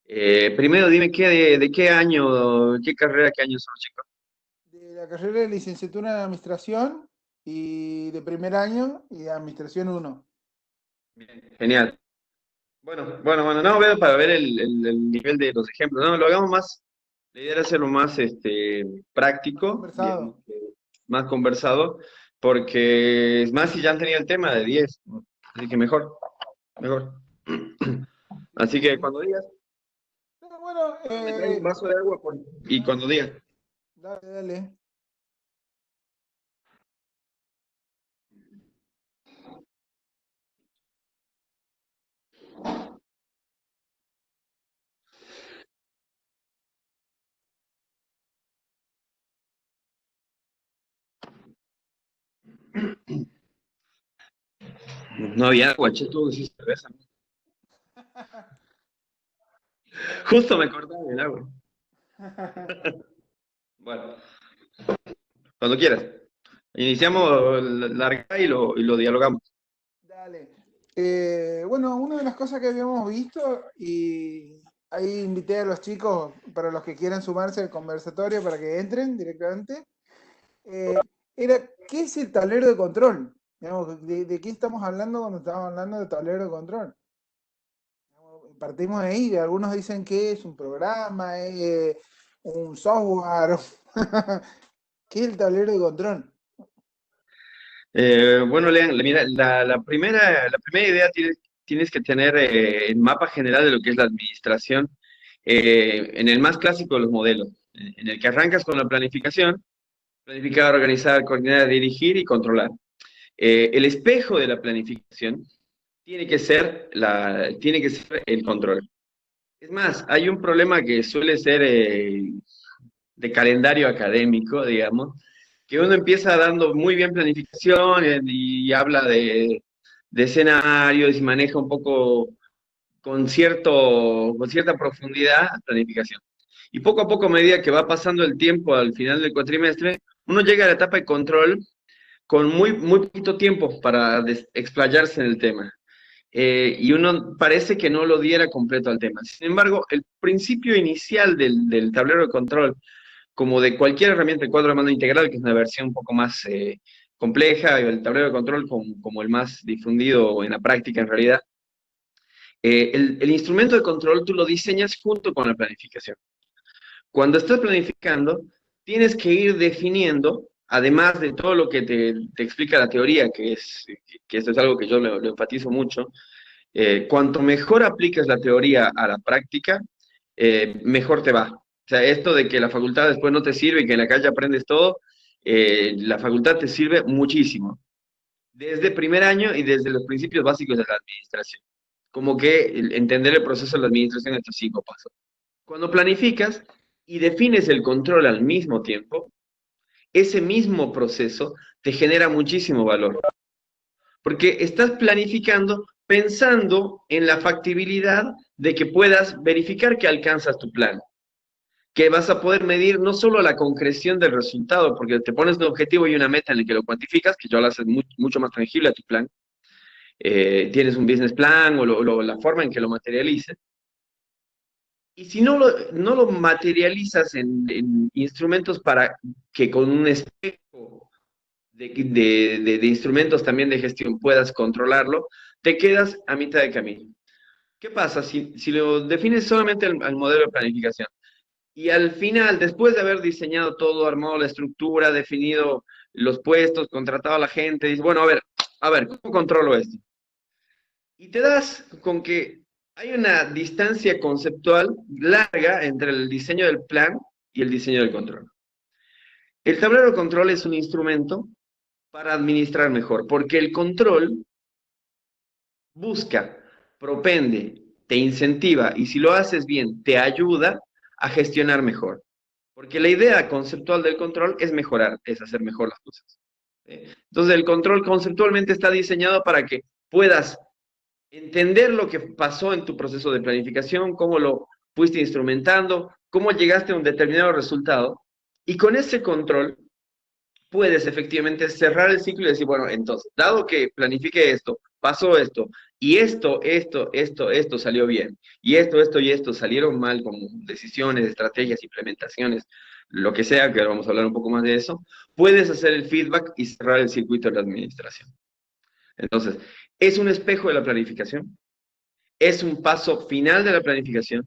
Primero dime de qué año, qué carrera, qué año son los chicos. De la carrera de licenciatura en administración y de primer año y de administración uno. Genial. Bueno, no, veo para ver el nivel de los ejemplos. No, lo hagamos más, la idea era hacerlo más Más práctico, digamos, conversado. más conversado, porque es más si ya han tenido el tema de 10, ¿no? Así que mejor. Sí, Así sí, que sí. cuando digas, Pero bueno, me traigo un vaso de agua y dale, cuando digas. dale, dale. No había agua, che, tú decís cerveza. Justo me cortaron el agua. Bueno, cuando quieras. Iniciamos larga y lo dialogamos. Dale. Bueno, una de las cosas que habíamos visto, y ahí invité a los chicos para los que quieran sumarse al conversatorio para que entren directamente, era ¿qué es el tablero de control? Digamos, de qué estamos hablando cuando estamos hablando de tablero de control? Partimos de ahí, algunos dicen que es un programa, un software. ¿Qué es el tablero de control? Bueno, Lean, mira, la primera idea tienes que tener el mapa general de lo que es la administración en el más clásico de los modelos, en el que arrancas con la planificación, planificar, organizar, coordinar, dirigir y controlar. El espejo de la planificación tiene que ser el control. Es más, hay un problema que suele ser de calendario académico, digamos, que uno empieza dando muy bien planificación y habla de escenarios y maneja un poco con cierta profundidad planificación. Y poco a poco, a medida que va pasando el tiempo al final del cuatrimestre, uno llega a la etapa de control con muy poquito tiempo para explayarse en el tema. Y uno parece que no lo diera completo al tema. Sin embargo, el principio inicial del tablero de control, como de cualquier herramienta de cuadro de mando integral, que es una versión un poco más compleja, el tablero de control como el más difundido en la práctica en realidad, el instrumento de control tú lo diseñas junto con la planificación. Cuando estás planificando, tienes que ir definiendo, además de todo lo que te explica la teoría, que esto es algo que yo lo enfatizo mucho, cuanto mejor aplicas la teoría a la práctica, mejor te va. O sea, esto de que la facultad después no te sirve y que en la calle aprendes todo, la facultad te sirve muchísimo. Desde primer año y desde los principios básicos de la administración. Como que entender el proceso de la administración en estos 5 pasos. Cuando planificas y defines el control al mismo tiempo, ese mismo proceso te genera muchísimo valor. Porque estás planificando pensando en la factibilidad de que puedas verificar que alcanzas tu plan, que vas a poder medir no solo la concreción del resultado, porque te pones un objetivo y una meta en el que lo cuantificas, que ya lo haces mucho más tangible a tu plan, tienes un business plan o la forma en que lo materialices, y si no lo materializas en instrumentos para que con un espejo de instrumentos también de gestión puedas controlarlo, te quedas a mitad de camino. ¿Qué pasa si lo defines solamente al modelo de planificación? Y al final, después de haber diseñado todo, armado la estructura, definido los puestos, contratado a la gente, dices, bueno, a ver, ¿cómo controlo esto? Y te das con que hay una distancia conceptual larga entre el diseño del plan y el diseño del control. El tablero de control es un instrumento para administrar mejor, porque el control busca, propende, te incentiva y si lo haces bien, te ayuda a gestionar mejor. Porque la idea conceptual del control es mejorar, es hacer mejor las cosas. Entonces, el control conceptualmente está diseñado para que puedas entender lo que pasó en tu proceso de planificación, cómo lo fuiste instrumentando, cómo llegaste a un determinado resultado, y con ese control puedes efectivamente cerrar el ciclo y decir, bueno, entonces, dado que planifique esto, pasó esto, y esto salió bien, y esto y esto salieron mal como decisiones, estrategias, implementaciones, lo que sea, que ahora vamos a hablar un poco más de eso, puedes hacer el feedback y cerrar el circuito de la administración. Entonces, es un espejo de la planificación, es un paso final de la planificación,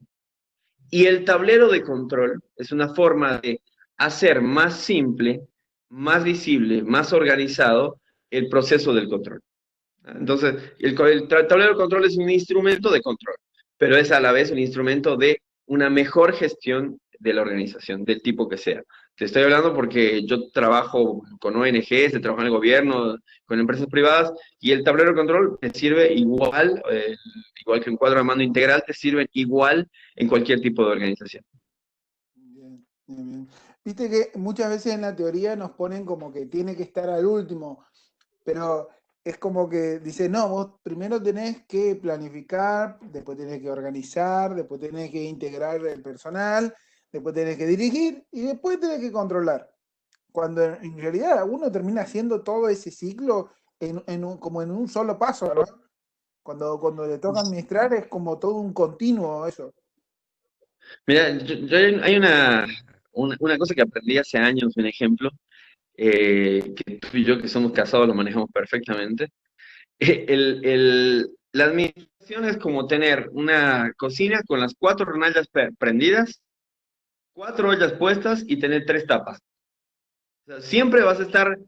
y el tablero de control es una forma de hacer más simple, más visible, más organizado el proceso del control. Entonces, el tablero de control es un instrumento de control, pero es a la vez un instrumento de una mejor gestión de la organización, del tipo que sea. Te estoy hablando porque yo trabajo con ONGs, trabajo en el gobierno, con empresas privadas, y el tablero de control te sirve igual, igual que un cuadro de mando integral, te sirve igual en cualquier tipo de organización. Bien, bien, bien. Viste que muchas veces en la teoría nos ponen como que tiene que estar al último, pero es como que dice, no, vos primero tenés que planificar, después tenés que organizar, después tenés que integrar el personal, después tenés que dirigir y después tenés que controlar. Cuando en realidad uno termina haciendo todo ese ciclo como en un solo paso, ¿no? Cuando le toca administrar es como todo un continuo eso. Mira, hay una cosa que aprendí hace años, un ejemplo, que tú y yo que somos casados lo manejamos perfectamente. La administración es como tener una cocina con las cuatro hornallas prendidas, cuatro ollas puestas y tener tres tapas. O sea, siempre vas a estar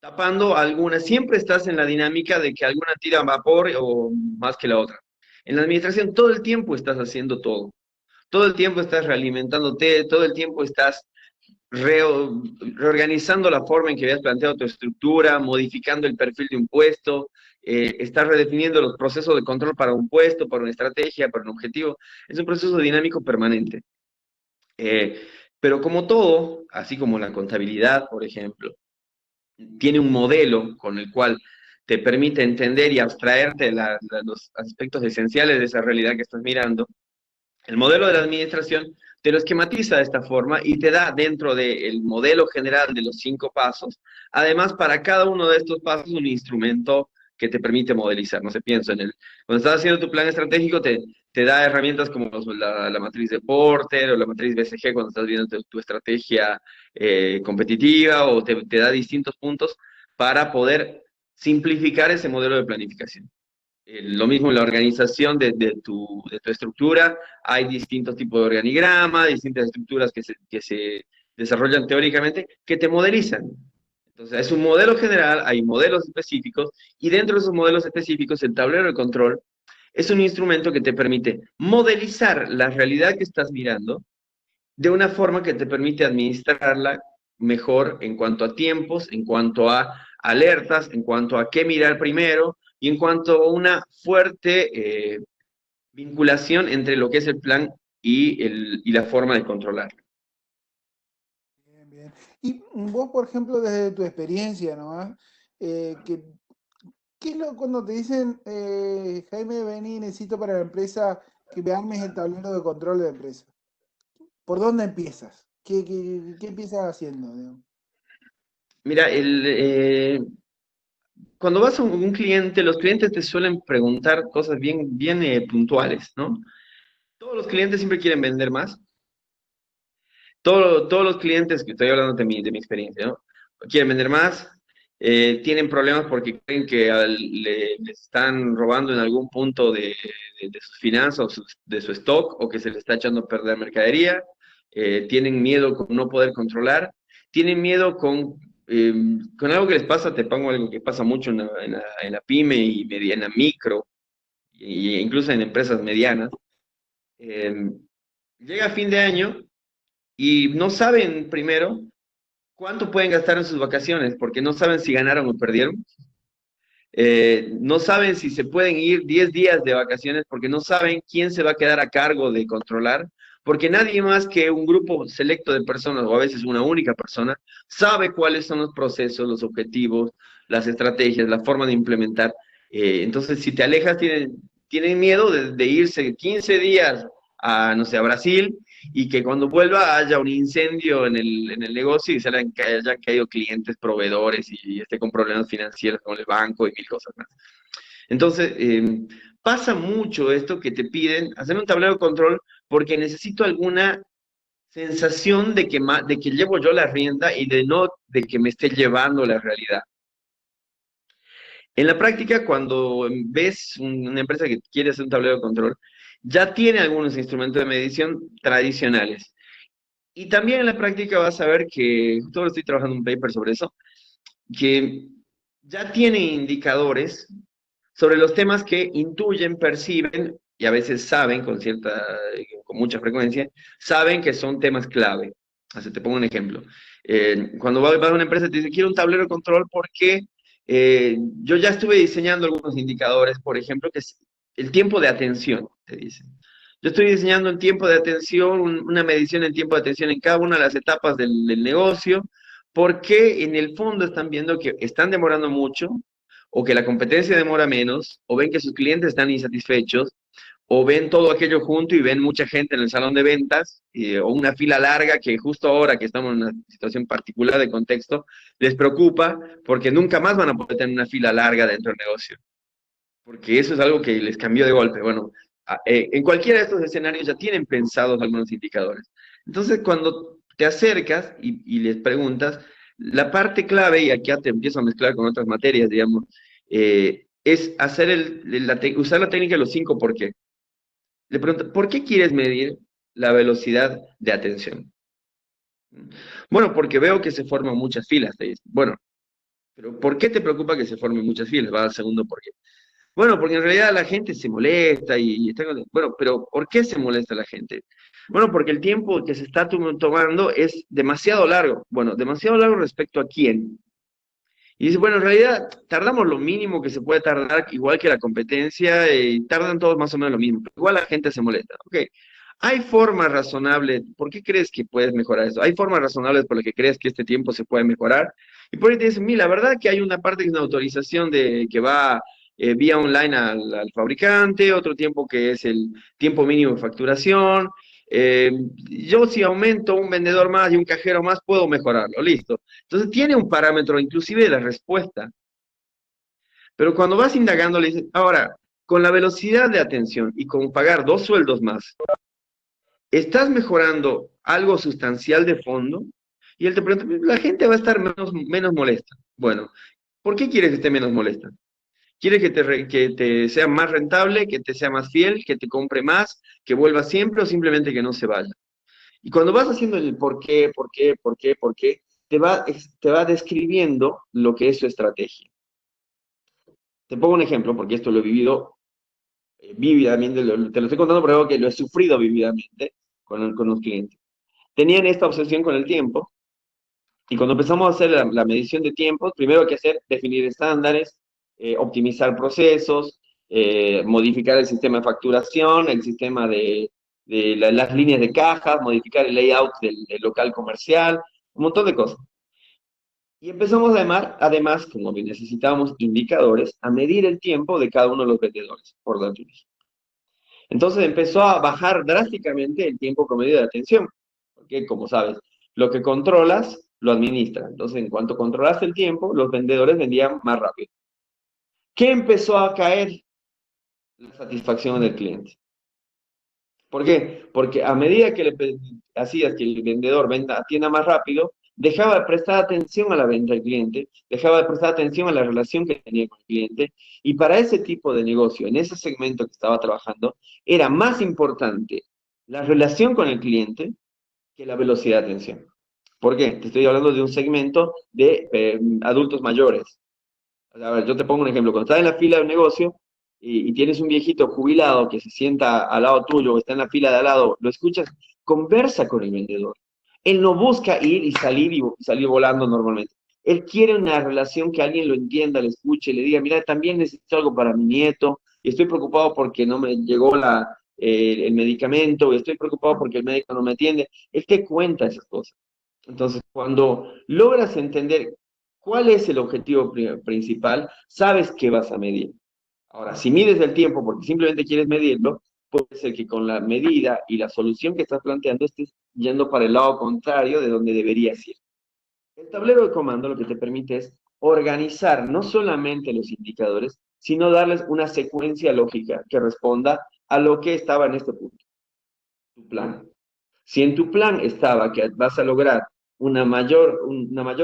tapando alguna, siempre estás en la dinámica de que alguna tira vapor o más que la otra. En la administración todo el tiempo estás haciendo todo. Todo el tiempo estás realimentándote, todo el tiempo estás reorganizando la forma en que habías planteado tu estructura, modificando el perfil de un puesto, estás redefiniendo los procesos de control para un puesto, para una estrategia, para un objetivo. Es un proceso dinámico permanente. Eh, pero como todo, así como la contabilidad, por ejemplo, tiene un modelo con el cual te permite entender y abstraerte los aspectos esenciales de esa realidad que estás mirando. El modelo de la administración te lo esquematiza de esta forma y te da dentro del modelo general de los 5 pasos, además para cada uno de estos pasos un instrumento que te permite modelizar. No sé, pienso en cuando estás haciendo tu plan estratégico te da herramientas como la matriz de Porter o la matriz BCG cuando estás viendo tu estrategia competitiva o te da distintos puntos para poder simplificar ese modelo de planificación. Lo mismo en la organización de tu estructura, hay distintos tipos de organigrama, distintas estructuras que se desarrollan teóricamente, que te modelizan. Entonces, es un modelo general, hay modelos específicos, y dentro de esos modelos específicos, el tablero de control es un instrumento que te permite modelizar la realidad que estás mirando de una forma que te permite administrarla mejor en cuanto a tiempos, en cuanto a alertas, en cuanto a qué mirar primero y en cuanto a una fuerte vinculación entre lo que es el plan y la forma de controlar. Bien, bien. Y vos, por ejemplo, desde tu experiencia nomás, ¿qué es lo cuando te dicen, Jaime, vení, necesito para la empresa que me armes el tablero de control de la empresa? ¿Por dónde empiezas? ¿Qué empiezas haciendo, digamos? Mira, cuando vas a un cliente, los clientes te suelen preguntar cosas bien, bien puntuales, ¿no? Todos los clientes siempre quieren vender más. Todos los clientes, que estoy hablando de mi experiencia, ¿no? Quieren vender más, tienen problemas porque creen que les están robando en algún punto de sus finanzas o de su stock o que se les está echando a perder mercadería, tienen miedo con no poder controlar, tienen miedo con algo que les pasa, te pongo algo que pasa mucho en la pyme y mediana micro, e incluso en empresas medianas. eh, Llega fin de año y no saben primero cuánto pueden gastar en sus vacaciones, porque no saben si ganaron o perdieron. No saben si se pueden ir 10 días de vacaciones, porque no saben quién se va a quedar a cargo de controlar, porque nadie más que un grupo selecto de personas, o a veces una única persona, sabe cuáles son los procesos, los objetivos, las estrategias, la forma de implementar. Entonces, si te alejas, tienen miedo de irse 15 días a, no sé, a Brasil y que cuando vuelva haya un incendio en el negocio y que hayan caído clientes, proveedores y esté con problemas financieros con el banco y mil cosas más. Entonces, pasa mucho esto que te piden hacer un tablero de control porque necesito alguna sensación de que llevo yo la rienda y de no de que me esté llevando la realidad. En la práctica, cuando ves una empresa que quiere hacer un tablero de control, ya tiene algunos instrumentos de medición tradicionales. Y también en la práctica vas a ver que, todo estoy trabajando un paper sobre eso, que ya tiene indicadores sobre los temas que intuyen, perciben y a veces saben con mucha frecuencia, saben que son temas clave. Así te pongo un ejemplo. Cuando vas a una empresa te dice, quiero un tablero de control porque yo ya estuve diseñando algunos indicadores, por ejemplo, que es el tiempo de atención, te dicen. Yo estoy diseñando el tiempo de atención, una medición del tiempo de atención en cada una de las etapas del negocio, porque en el fondo están viendo que están demorando mucho, o que la competencia demora menos, o ven que sus clientes están insatisfechos, o ven todo aquello junto y ven mucha gente en el salón de ventas, o una fila larga que justo ahora que estamos en una situación particular de contexto, les preocupa porque nunca más van a poder tener una fila larga dentro del negocio, porque eso es algo que les cambió de golpe. Bueno, en cualquiera de estos escenarios ya tienen pensados algunos indicadores. Entonces, cuando te acercas y les preguntas, la parte clave, y aquí ya te empiezo a mezclar con otras materias, digamos, es hacer usar la técnica de los 5 por qué. Le pregunto, ¿por qué quieres medir la velocidad de atención? Bueno, porque veo que se forman muchas filas, te dice. Bueno, pero ¿por qué te preocupa que se formen muchas filas? Va al segundo por qué. Bueno, porque en realidad la gente se molesta y está... Bueno, pero ¿por qué se molesta la gente? Bueno, porque el tiempo que se está tomando es demasiado largo. Bueno, demasiado largo respecto a quién. Y dice, bueno, en realidad tardamos lo mínimo que se puede tardar, igual que la competencia, y tardan todos más o menos lo mismo. Pero igual la gente se molesta. Ok, hay formas razonables. ¿Por qué crees que puedes mejorar eso? Hay formas razonables por las que crees que este tiempo se puede mejorar. Y por ahí te dicen, mira, la verdad que hay una parte que es una autorización de que va vía online al fabricante, otro tiempo que es el tiempo mínimo de facturación. Yo si aumento un vendedor más y un cajero más, puedo mejorarlo, listo. Entonces tiene un parámetro inclusive de la respuesta. Pero cuando vas indagando, le dices, ahora, con la velocidad de atención y con pagar 2 sueldos más, ¿estás mejorando algo sustancial de fondo? Y él te pregunta, la gente va a estar menos molesta. Bueno, ¿por qué quieres que esté menos molesta? ¿Quieres que te sea más rentable, que te sea más fiel, que te compre más, que vuelva siempre o simplemente que no se vaya? Y cuando vas haciendo el por qué, te va describiendo lo que es su estrategia. Te pongo un ejemplo, porque esto lo he vivido vívidamente, te lo estoy contando por algo que lo he sufrido vívidamente con los clientes. Tenían esta obsesión con el tiempo, y cuando empezamos a hacer la medición de tiempos, primero hay que hacer, definir estándares, optimizar procesos, modificar el sistema de facturación, el sistema de las líneas de cajas, modificar el layout del local comercial, un montón de cosas. Y empezamos además, como necesitábamos indicadores, a medir el tiempo de cada uno de los vendedores por datos. Entonces empezó a bajar drásticamente el tiempo promedio de atención, porque como sabes, lo que controlas lo administras. Entonces, en cuanto controlaste el tiempo, los vendedores vendían más rápido. ¿Qué empezó a caer? La satisfacción del cliente. ¿Por qué? Porque a medida que hacías que el vendedor atienda más rápido, dejaba de prestar atención a la venta del cliente, dejaba de prestar atención a la relación que tenía con el cliente, y para ese tipo de negocio, en ese segmento que estaba trabajando, era más importante la relación con el cliente que la velocidad de atención. ¿Por qué? Te estoy hablando de un segmento de adultos mayores. A ver, yo te pongo un ejemplo. Cuando estás en la fila de un negocio y tienes un viejito jubilado que se sienta al lado tuyo o está en la fila de al lado, lo escuchas, conversa con el vendedor. Él no busca ir y salir volando normalmente. Él quiere una relación que alguien lo entienda, le escuche, le diga, mira, también necesito algo para mi nieto, y estoy preocupado porque no me llegó el medicamento, y estoy preocupado porque el médico no me atiende. Él te cuenta esas cosas. Entonces, cuando logras entender cuál es el objetivo principal, sabes qué vas a medir. Ahora, si mides el tiempo porque simplemente quieres medirlo, puede ser que con la medida y la solución que estás planteando estés yendo para el lado contrario de donde deberías ir. El tablero de comando lo que te permite es organizar no solamente los indicadores, sino darles una secuencia lógica que responda a lo que estaba en este punto, tu plan. Si en tu plan estaba que vas a lograr una mayor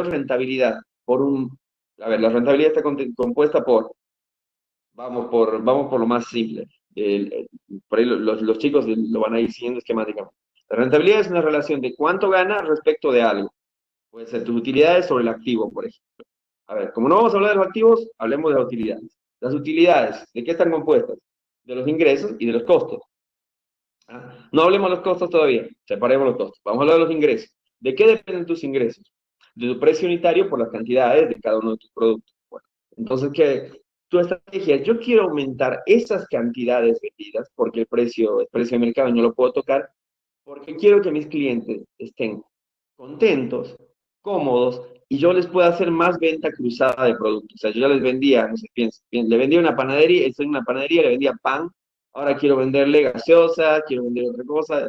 rentabilidad por un... A ver, la rentabilidad está compuesta por, vamos por lo más simple. Por ahí los chicos lo van a ir siguiendo esquemáticamente. La rentabilidad es una relación de cuánto gana respecto de algo. Puede ser tus utilidades sobre el activo, por ejemplo. A ver, como no vamos a hablar de los activos, hablemos de las utilidades. Las utilidades, ¿de qué están compuestas? De los ingresos y de los costos. ¿Ah? No hablemos de los costos todavía, separemos los costos. Vamos a hablar de los ingresos. ¿De qué dependen tus ingresos? De tu precio unitario por las cantidades de cada uno de tus productos. Bueno, entonces, ¿qué? Tu estrategia, yo quiero aumentar esas cantidades vendidas porque el precio de mercado no lo puedo tocar, porque quiero que mis clientes estén contentos, cómodos, y yo les pueda hacer más venta cruzada de productos. O sea, yo ya les vendía, no sé, le vendía una panadería, estoy en una panadería, le vendía pan, ahora quiero venderle gaseosa, quiero vender otra cosa,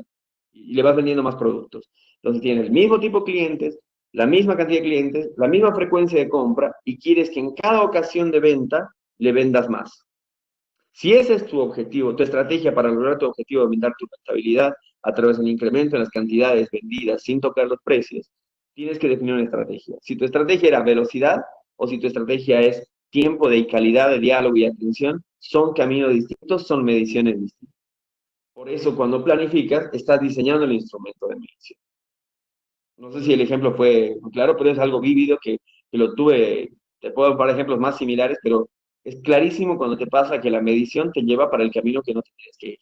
y le vas vendiendo más productos. Entonces tienes el mismo tipo de clientes, la misma cantidad de clientes, la misma frecuencia de compra, y quieres que en cada ocasión de venta le vendas más. Si ese es tu objetivo, tu estrategia para lograr tu objetivo de aumentar tu rentabilidad a través del incremento en las cantidades vendidas sin tocar los precios, tienes que definir una estrategia. Si tu estrategia era velocidad o si tu estrategia es tiempo de calidad de diálogo y atención, son caminos distintos, son mediciones distintas. Por eso, cuando planificas, estás diseñando el instrumento de medición. No sé si el ejemplo fue muy claro, pero es algo vívido que lo tuve. Te puedo dar ejemplos más similares, pero es clarísimo cuando te pasa que la medición te lleva para el camino que no te tienes que ir.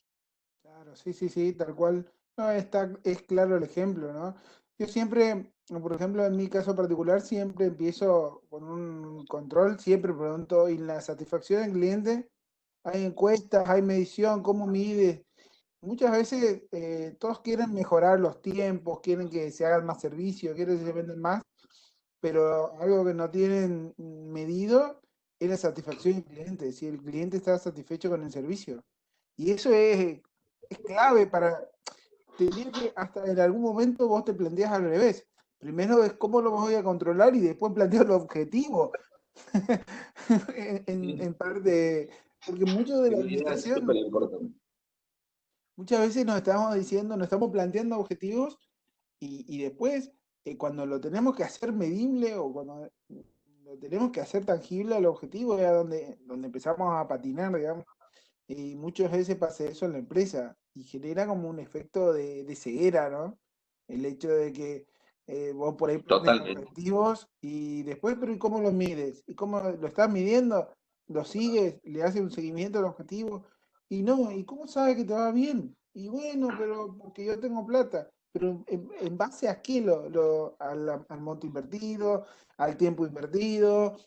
Claro, sí, sí, sí, tal cual. No, es claro el ejemplo, ¿no? Yo siempre, por ejemplo, en mi caso particular, siempre empiezo con un control, siempre pregunto, ¿y la satisfacción del cliente? ¿Hay encuestas, hay medición? ¿Cómo mide? Muchas veces todos quieren mejorar los tiempos, quieren que se hagan más servicios, quieren que se venden más, pero algo que no tienen medido es la satisfacción del cliente, si el cliente está satisfecho con el servicio. Y eso es clave para, te diría que hasta en algún momento vos te planteas al revés. Primero es cómo lo voy a controlar y después planteo el objetivo. En Sí, parte, porque mucho de la prioridad es súper administración, importante. muchas veces nos estamos diciendo, nos estamos planteando objetivos y después, cuando lo tenemos que hacer medible o cuando lo tenemos que hacer tangible al objetivo, es a donde empezamos a patinar, digamos. Y muchas veces pasa eso en la empresa y genera como un efecto de ceguera, ¿no? El hecho de que vos por ahí pones Totalmente. objetivos y después, pero ¿y cómo los mides? ¿Y cómo lo estás midiendo? ¿Lo sigues? ¿Le haces un seguimiento al objetivo? Y no, ¿y cómo sabes que te va bien? Y bueno, pero porque yo tengo plata. Pero en base a qué al monto invertido, al tiempo invertido,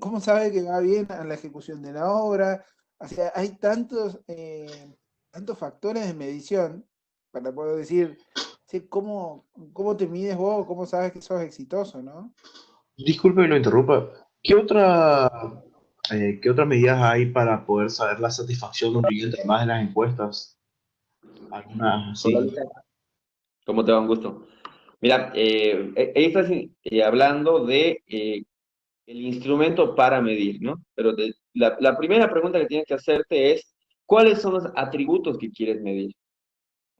¿cómo sabes que va bien a la ejecución de la obra? O sea, hay tantos factores de medición para poder decir, sí, cómo te mides vos, cómo sabes que sos exitoso, ¿no? Disculpe que lo interrumpa. ¿Qué otras medidas hay para poder saber la satisfacción de un cliente, además de las encuestas? Algunas Hola, así. Lucas. ¿Cómo te va? Un gusto. Mira, ahí estás hablando de el instrumento para medir, ¿no? Pero la primera pregunta que tienes que hacerte es, ¿cuáles son los atributos que quieres medir?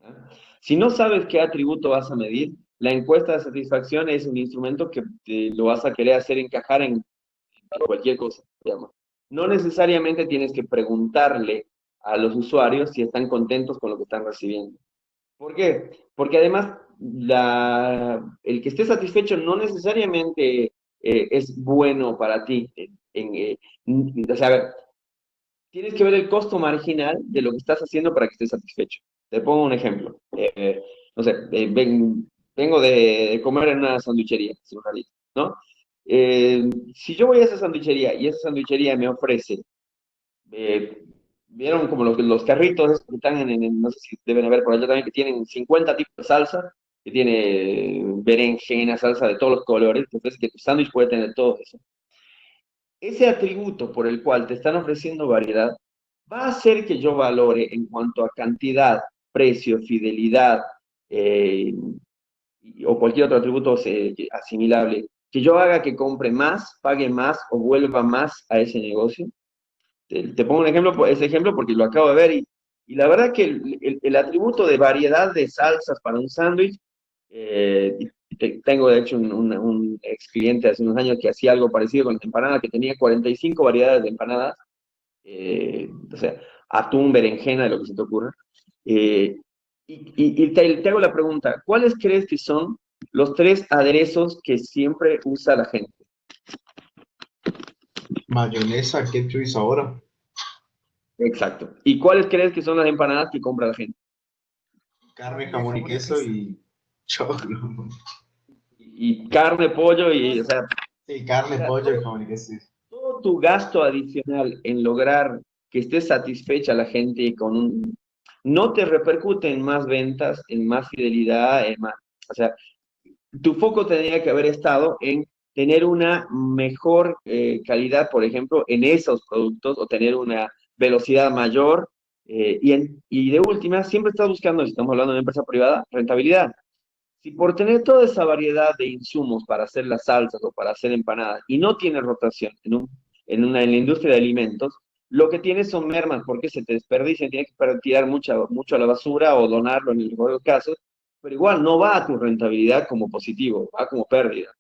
¿Ah? Si no sabes qué atributo vas a medir, la encuesta de satisfacción es un instrumento que lo vas a querer hacer encajar en cualquier cosa, digamos. No necesariamente tienes que preguntarle a los usuarios si están contentos con lo que están recibiendo. ¿Por qué? Porque además el que esté satisfecho no necesariamente es bueno para ti. O sea, a ver, tienes que ver el costo marginal de lo que estás haciendo para que estés satisfecho. Te pongo un ejemplo. No sé, vengo de comer en una sanduichería, hace un ratito, ¿no? Si yo voy a esa sanduichería y esa sanduichería me ofrece eh, vieron como los carritos esos que están no sé si deben haber por allá también, que tienen 50 tipos de salsa, que tiene berenjena, salsa de todos los colores, entonces que tu sándwich puede tener todo eso. Ese atributo por el cual te están ofreciendo variedad va a hacer que yo valore en cuanto a cantidad, precio, fidelidad o cualquier otro atributo asimilable, que yo haga que compre más, pague más o vuelva más a ese negocio. te pongo un ejemplo, ese ejemplo porque lo acabo de ver y la verdad que el atributo de variedad de salsas para un sándwich, tengo de hecho un ex cliente hace unos años que hacía algo parecido con las empanadas, que tenía 45 variedades de empanadas, o sea, atún, berenjena, de lo que se te ocurra. Eh, y te hago la pregunta, ¿cuáles crees que son los tres aderezos que siempre usa la gente? Mayonesa, ketchup y sabor. Exacto. ¿Y cuáles crees que son las empanadas que compra la gente? Carne, Carne, jamón y jamón y queso queso. y choclo. Y carne, pollo, y, o sea, Sí, carne, mira, pollo y jamón y queso. todo tu gasto adicional en lograr que esté satisfecha la gente no te repercute en más ventas, en más fidelidad, en más, o sea, tu foco tendría que haber estado en tener una mejor calidad, por ejemplo, en esos productos o tener una velocidad mayor. Y de última, siempre estás buscando, si estamos hablando de una empresa privada, rentabilidad. Si por tener toda esa variedad de insumos para hacer las salsas o para hacer empanadas y no tienes rotación en la industria de alimentos, lo que tienes son mermas porque se te desperdicia, tienes que tirar mucho a la basura o donarlo en el mejor de los casos, pero igual no va a tu rentabilidad como positivo, va como pérdida.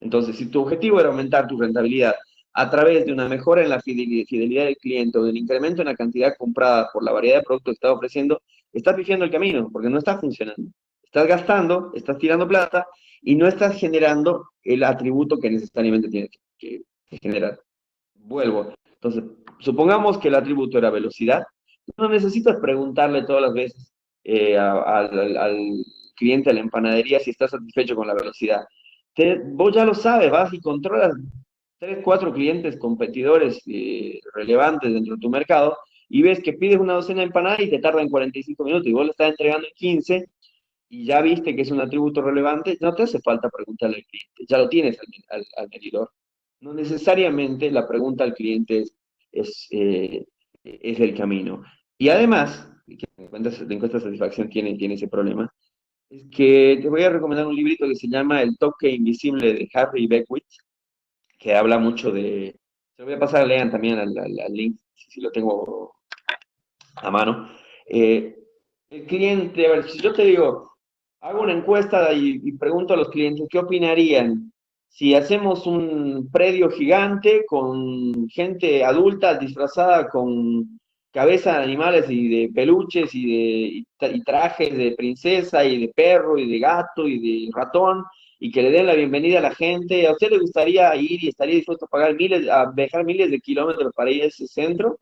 Entonces, si tu objetivo era aumentar tu rentabilidad a través de una mejora en la fidelidad del cliente o del incremento en la cantidad comprada por la variedad de productos que estás ofreciendo, estás pifiando el camino porque no está funcionando. Estás gastando, estás tirando plata y no estás generando el atributo que necesariamente tienes que generar. Vuelvo. Entonces, supongamos que el atributo era velocidad. No necesitas preguntarle todas las veces al cliente de la empanadería si está satisfecho con la velocidad. Vos ya lo sabes, vas y controlas tres, cuatro clientes competidores relevantes dentro de tu mercado y ves que pides una docena de empanadas y te tardan 45 minutos y vos le estás entregando en 15 y ya viste que es un atributo relevante, no te hace falta preguntarle al cliente, ya lo tienes al medidor. No necesariamente la pregunta al cliente es el camino. Y además, que la encuesta de satisfacción tiene ese problema, es que te voy a recomendar un librito que se llama El toque invisible de Harry Beckwith, que habla mucho de... Se lo voy a pasar, lean también al link, si lo tengo a mano. Eh, el cliente, a ver, si yo te digo, hago una encuesta y pregunto a los clientes qué opinarían si hacemos un predio gigante con gente adulta disfrazada con cabezas de animales y de peluches y trajes de princesa y de perro y de gato y de ratón y que le den la bienvenida a la gente. ¿A usted le gustaría ir y estaría dispuesto a pagar a viajar miles de kilómetros para ir a ese centro?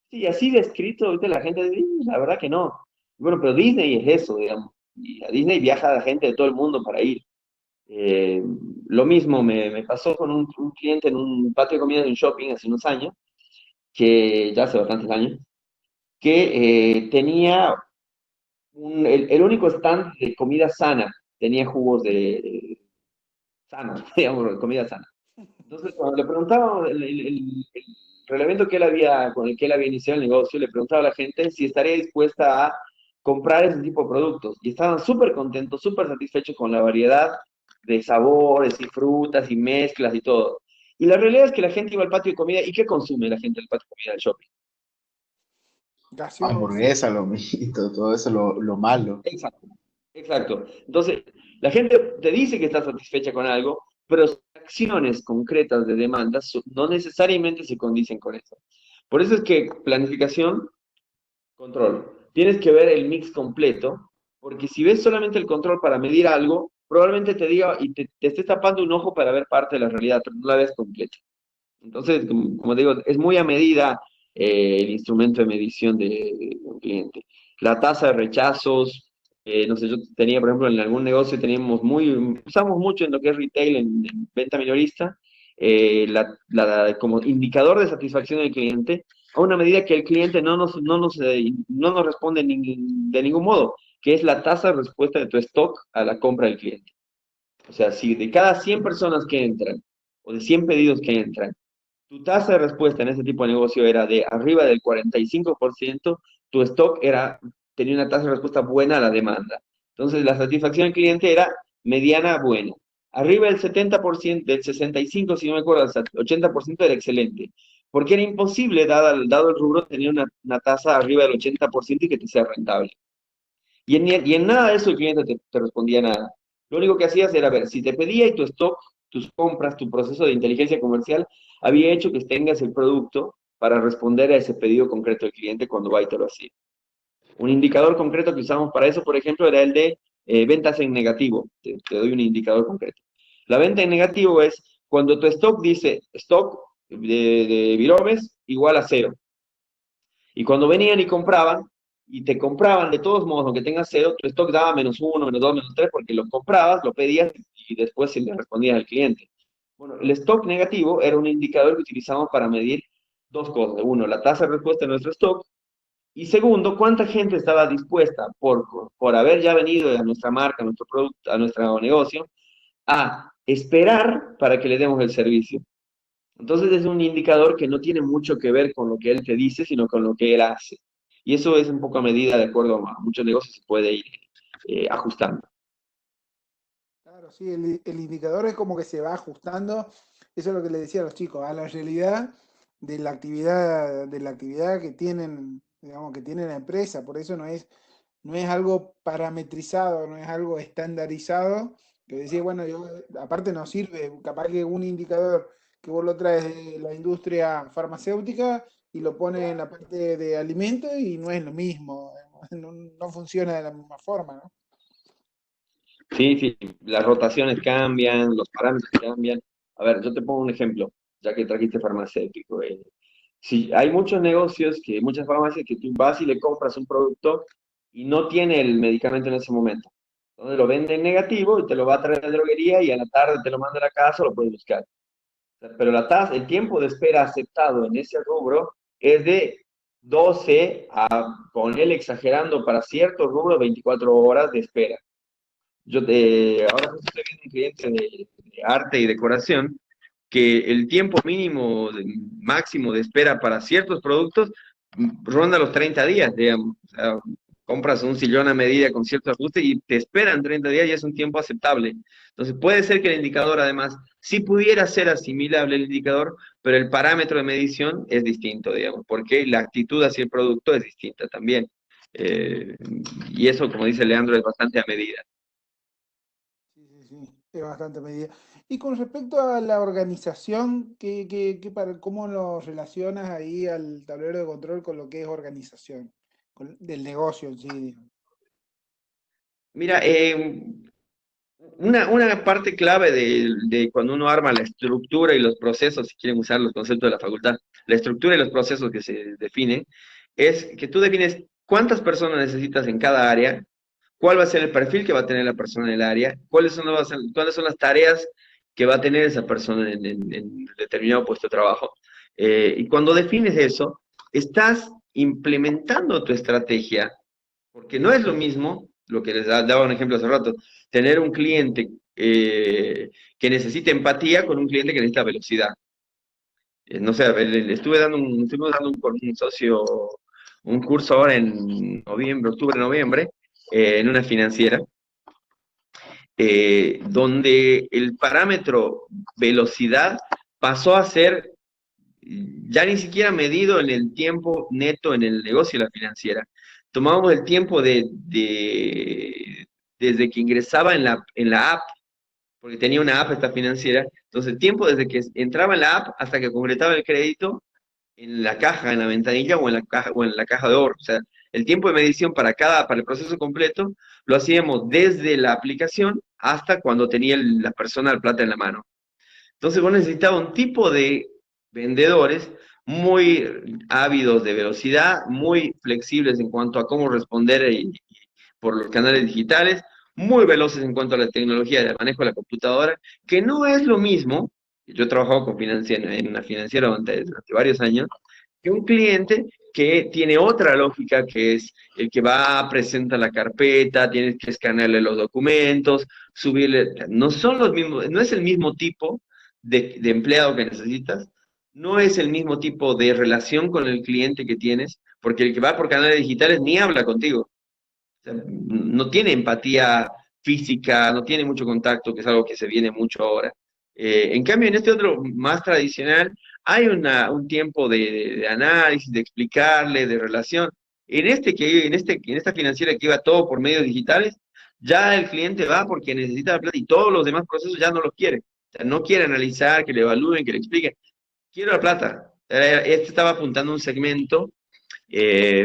Sí, así descrito, ¿viste? La gente dice, la verdad que no. Bueno, pero Disney es eso, digamos. Y a Disney viaja la gente de todo el mundo para ir. Eh, lo mismo me pasó con un cliente en un patio de comida de un shopping hace unos años, que ya hace bastantes años, que tenía el único stand de comida sana, tenía jugos sanos, digamos, comida sana. Entonces, cuando le preguntaba el evento con el que él había iniciado el negocio, le preguntaba a la gente si estaría dispuesta a comprar ese tipo de productos. Y estaban súper contentos, súper satisfechos con la variedad de sabores y frutas y mezclas y todo. Y la realidad es que la gente iba al patio de comida. ¿Y qué consume la gente del patio de comida del shopping? Gaseosa. Hamburguesa, lo mito, todo eso, lo malo. Exacto, exacto. Entonces, la gente te dice que está satisfecha con algo, pero sus acciones concretas de demanda no necesariamente se condicen con eso. Por eso es que planificación, control. Tienes que ver el mix completo, porque si ves solamente el control para medir algo, probablemente te diga y te estés tapando un ojo para ver parte de la realidad, pero no la ves completa. Entonces, como digo, es muy a medida el instrumento de medición de un cliente. La tasa de rechazos, no sé, yo tenía, por ejemplo, en algún negocio usamos mucho en lo que es retail, en venta minorista, como indicador de satisfacción del cliente, a una medida que el cliente no nos responde de ningún modo, que es la tasa de respuesta de tu stock a la compra del cliente. O sea, si de cada 100 personas que entran, o de 100 pedidos que entran, tu tasa de respuesta en ese tipo de negocio era de arriba del 45%, tu stock tenía una tasa de respuesta buena a la demanda. Entonces, la satisfacción del cliente era mediana a buena. Arriba del 70%, del 65%, si no me acuerdo, hasta 80% era excelente. porque era imposible, dado el rubro, tener una tasa arriba del 80% y que te sea rentable. Y en nada de eso el cliente te respondía nada. Lo único que hacías era ver si te pedía y tu stock, tus compras, tu proceso de inteligencia comercial había hecho que tengas el producto para responder a ese pedido concreto del cliente cuando va y te lo hacía. Un indicador concreto que usamos para eso, por ejemplo, era el de ventas en negativo. Te doy un indicador concreto. La venta en negativo es cuando tu stock dice stock de biromes igual a cero. Y cuando venían y compraban, y te compraban de todos modos, aunque tengas cero, tu stock daba -1, -2, -3, porque lo comprabas, lo pedías y después se le respondías al cliente. Bueno, el stock negativo era un indicador que utilizamos para medir dos cosas. Uno, la tasa de respuesta de nuestro stock. Y segundo, cuánta gente estaba dispuesta por haber ya venido a nuestra marca, a nuestro producto, a nuestro negocio, a esperar para que le demos el servicio. Entonces es un indicador que no tiene mucho que ver con lo que él te dice, sino con lo que él hace. Y eso es un poco a medida, de acuerdo a muchos negocios, se puede ir ajustando. Claro, sí, el indicador es como que se va ajustando, eso es lo que le decía a los chicos, a la realidad de la actividad que tienen, digamos, que tiene la empresa, por eso no es algo parametrizado, no es algo estandarizado, que decía, bueno, yo, aparte no sirve, capaz que un indicador que vos lo traes de la industria farmacéutica y lo pones en la parte de alimentos y no es lo mismo, no funciona de la misma forma, ¿no? Sí, sí, las rotaciones cambian, los parámetros cambian. A ver, yo te pongo un ejemplo, ya que trajiste farmacéutico. Si hay muchos negocios, muchas farmacias que tú vas y le compras un producto y no tiene el medicamento en ese momento. Entonces lo venden negativo y te lo va a traer a la droguería y a la tarde te lo manda a la casa o lo puedes buscar. Pero el tiempo de espera aceptado en ese rubro es de 12 a, ponerle exagerando para ciertos rubros, 24 horas de espera. Ahora justo estoy viendo un cliente de arte y decoración que el tiempo mínimo, máximo de espera para ciertos productos ronda los 30 días, digamos. O sea, compras un sillón a medida con cierto ajuste y te esperan 30 días y es un tiempo aceptable. Entonces puede ser que el indicador además sí pudiera ser asimilable el indicador, pero el parámetro de medición es distinto, digamos, porque la actitud hacia el producto es distinta también. Eh, y eso, como dice Leandro, es bastante a medida. Sí, sí, sí, es bastante medida. Y con respecto a la organización, ¿cómo lo relacionas ahí al tablero de control con lo que es organización, del negocio en sí, digamos? Mira, una parte clave de cuando uno arma la estructura y los procesos, si quieren usar los conceptos de la facultad, la estructura y los procesos que se definen, es que tú defines cuántas personas necesitas en cada área, cuál va a ser el perfil que va a tener la persona en el área, cuáles son las tareas que va a tener esa persona en determinado puesto de trabajo. Y cuando defines eso, estás implementando tu estrategia porque no es lo mismo, lo que les daba un ejemplo hace rato, tener un cliente que necesita empatía con un cliente que necesita velocidad. No sé, estuvimos dando con un socio un curso ahora en noviembre, octubre, noviembre, en una financiera, donde el parámetro velocidad pasó a ser ya ni siquiera medido en el tiempo neto en el negocio de la financiera. Tomábamos el tiempo desde que ingresaba en la app, porque tenía una app esta financiera, entonces el tiempo desde que entraba en la app hasta que concretaba el crédito en la caja, en la ventanilla o en la caja de ahorro. O sea, el tiempo de medición para el proceso completo lo hacíamos desde la aplicación hasta cuando tenía la persona la plata en la mano. Entonces vos necesitabas un tipo de vendedores muy ávidos de velocidad, muy flexibles en cuanto a cómo responder por los canales digitales, muy veloces en cuanto a la tecnología de manejo de la computadora, que no es lo mismo, yo he trabajado en una financiera durante varios años, que un cliente que tiene otra lógica, que es el que va, presenta la carpeta, tienes que escanearle los documentos, subirle, no son los mismos, no es el mismo tipo de empleado que necesitas, no es el mismo tipo de relación con el cliente que tienes, porque el que va por canales digitales ni habla contigo. O sea, no tiene empatía física, no tiene mucho contacto, que es algo que se viene mucho ahora. En cambio, en este otro más tradicional, hay un tiempo de análisis, de explicarle, de relación. En esta financiera que iba todo por medios digitales, ya el cliente va porque necesita la plata y todos los demás procesos ya no los quiere. O sea, no quiere analizar, que le evalúen, que le expliquen. Quiero la plata. Este estaba apuntando a un segmento,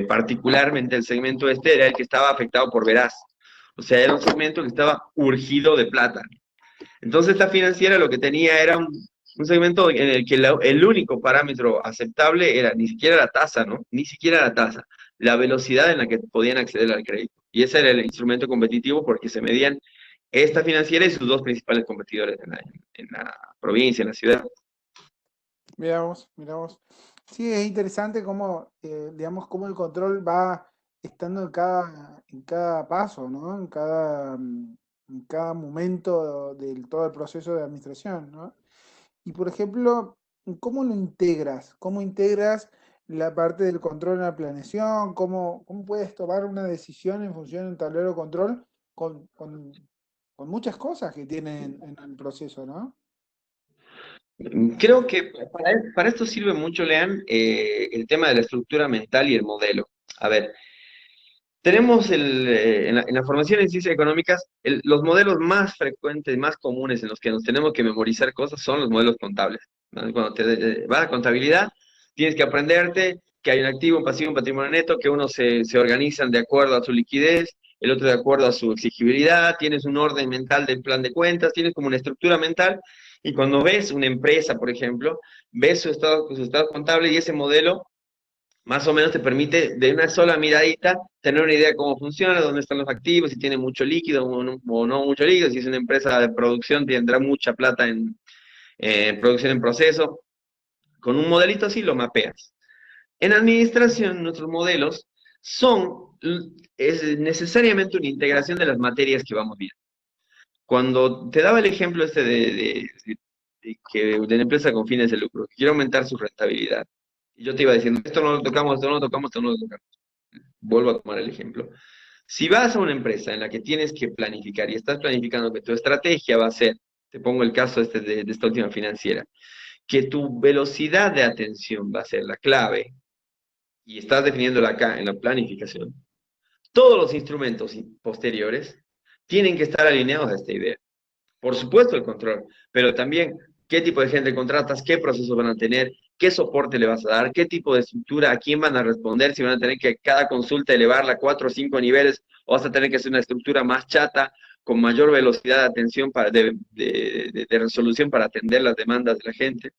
particularmente el segmento este era el que estaba afectado por Veraz. O sea, era un segmento que estaba urgido de plata. Entonces, esta financiera lo que tenía era un segmento en el que el único parámetro aceptable era ni siquiera la tasa, ¿no? Ni siquiera la tasa, la velocidad en la que podían acceder al crédito. Y ese era el instrumento competitivo porque se medían esta financiera y sus dos principales competidores en la provincia, en la ciudad. Miramos, miramos. Sí, es interesante cómo, digamos, cómo el control va estando en cada paso, ¿no? En cada momento del todo el proceso de administración, ¿no? Y por ejemplo, ¿cómo lo integras? ¿Cómo integras la parte del control en la planeación? ¿Cómo puedes tomar una decisión en función de un tablero de control con, con- con muchas cosas que tienen en el proceso, ¿no? Creo que para esto sirve mucho, Lean, el tema de la estructura mental y el modelo. A ver, tenemos en la formación en ciencias económicas, los modelos más frecuentes, más comunes en los que nos tenemos que memorizar cosas son los modelos contables, ¿no? Cuando vas a contabilidad, tienes que aprenderte que hay un activo, un pasivo, un patrimonio neto, que unos se organizan de acuerdo a su liquidez, el otro de acuerdo a su exigibilidad, tienes un orden mental del plan de cuentas, tienes como una estructura mental, y cuando ves una empresa, por ejemplo, ves su estado contable y ese modelo más o menos te permite de una sola miradita tener una idea de cómo funciona, dónde están los activos, si tiene mucho líquido o no mucho líquido, si es una empresa de producción tendrá mucha plata en producción en proceso. Con un modelito así lo mapeas. En administración, nuestros modelos son es necesariamente una integración de las materias que vamos viendo. Cuando te daba el ejemplo este de la empresa con fines de lucro, que quiere aumentar su rentabilidad, y yo te iba diciendo, esto no lo tocamos, esto no lo tocamos, esto no lo tocamos. Vuelvo a tomar el ejemplo. Si vas a una empresa en la que tienes que planificar y estás planificando que tu estrategia va a ser, te pongo el caso este de esta última financiera, que tu velocidad de atención va a ser la clave y estás definiéndola acá en la planificación, todos los instrumentos posteriores tienen que estar alineados a esta idea. Por supuesto el control, pero también qué tipo de gente contratas, qué procesos van a tener, qué soporte le vas a dar, qué tipo de estructura, a quién van a responder, si van a tener que cada consulta elevarla a 4 o 5 niveles, o vas a tener que hacer una estructura más chata, con mayor velocidad de atención de resolución para atender las demandas de la gente.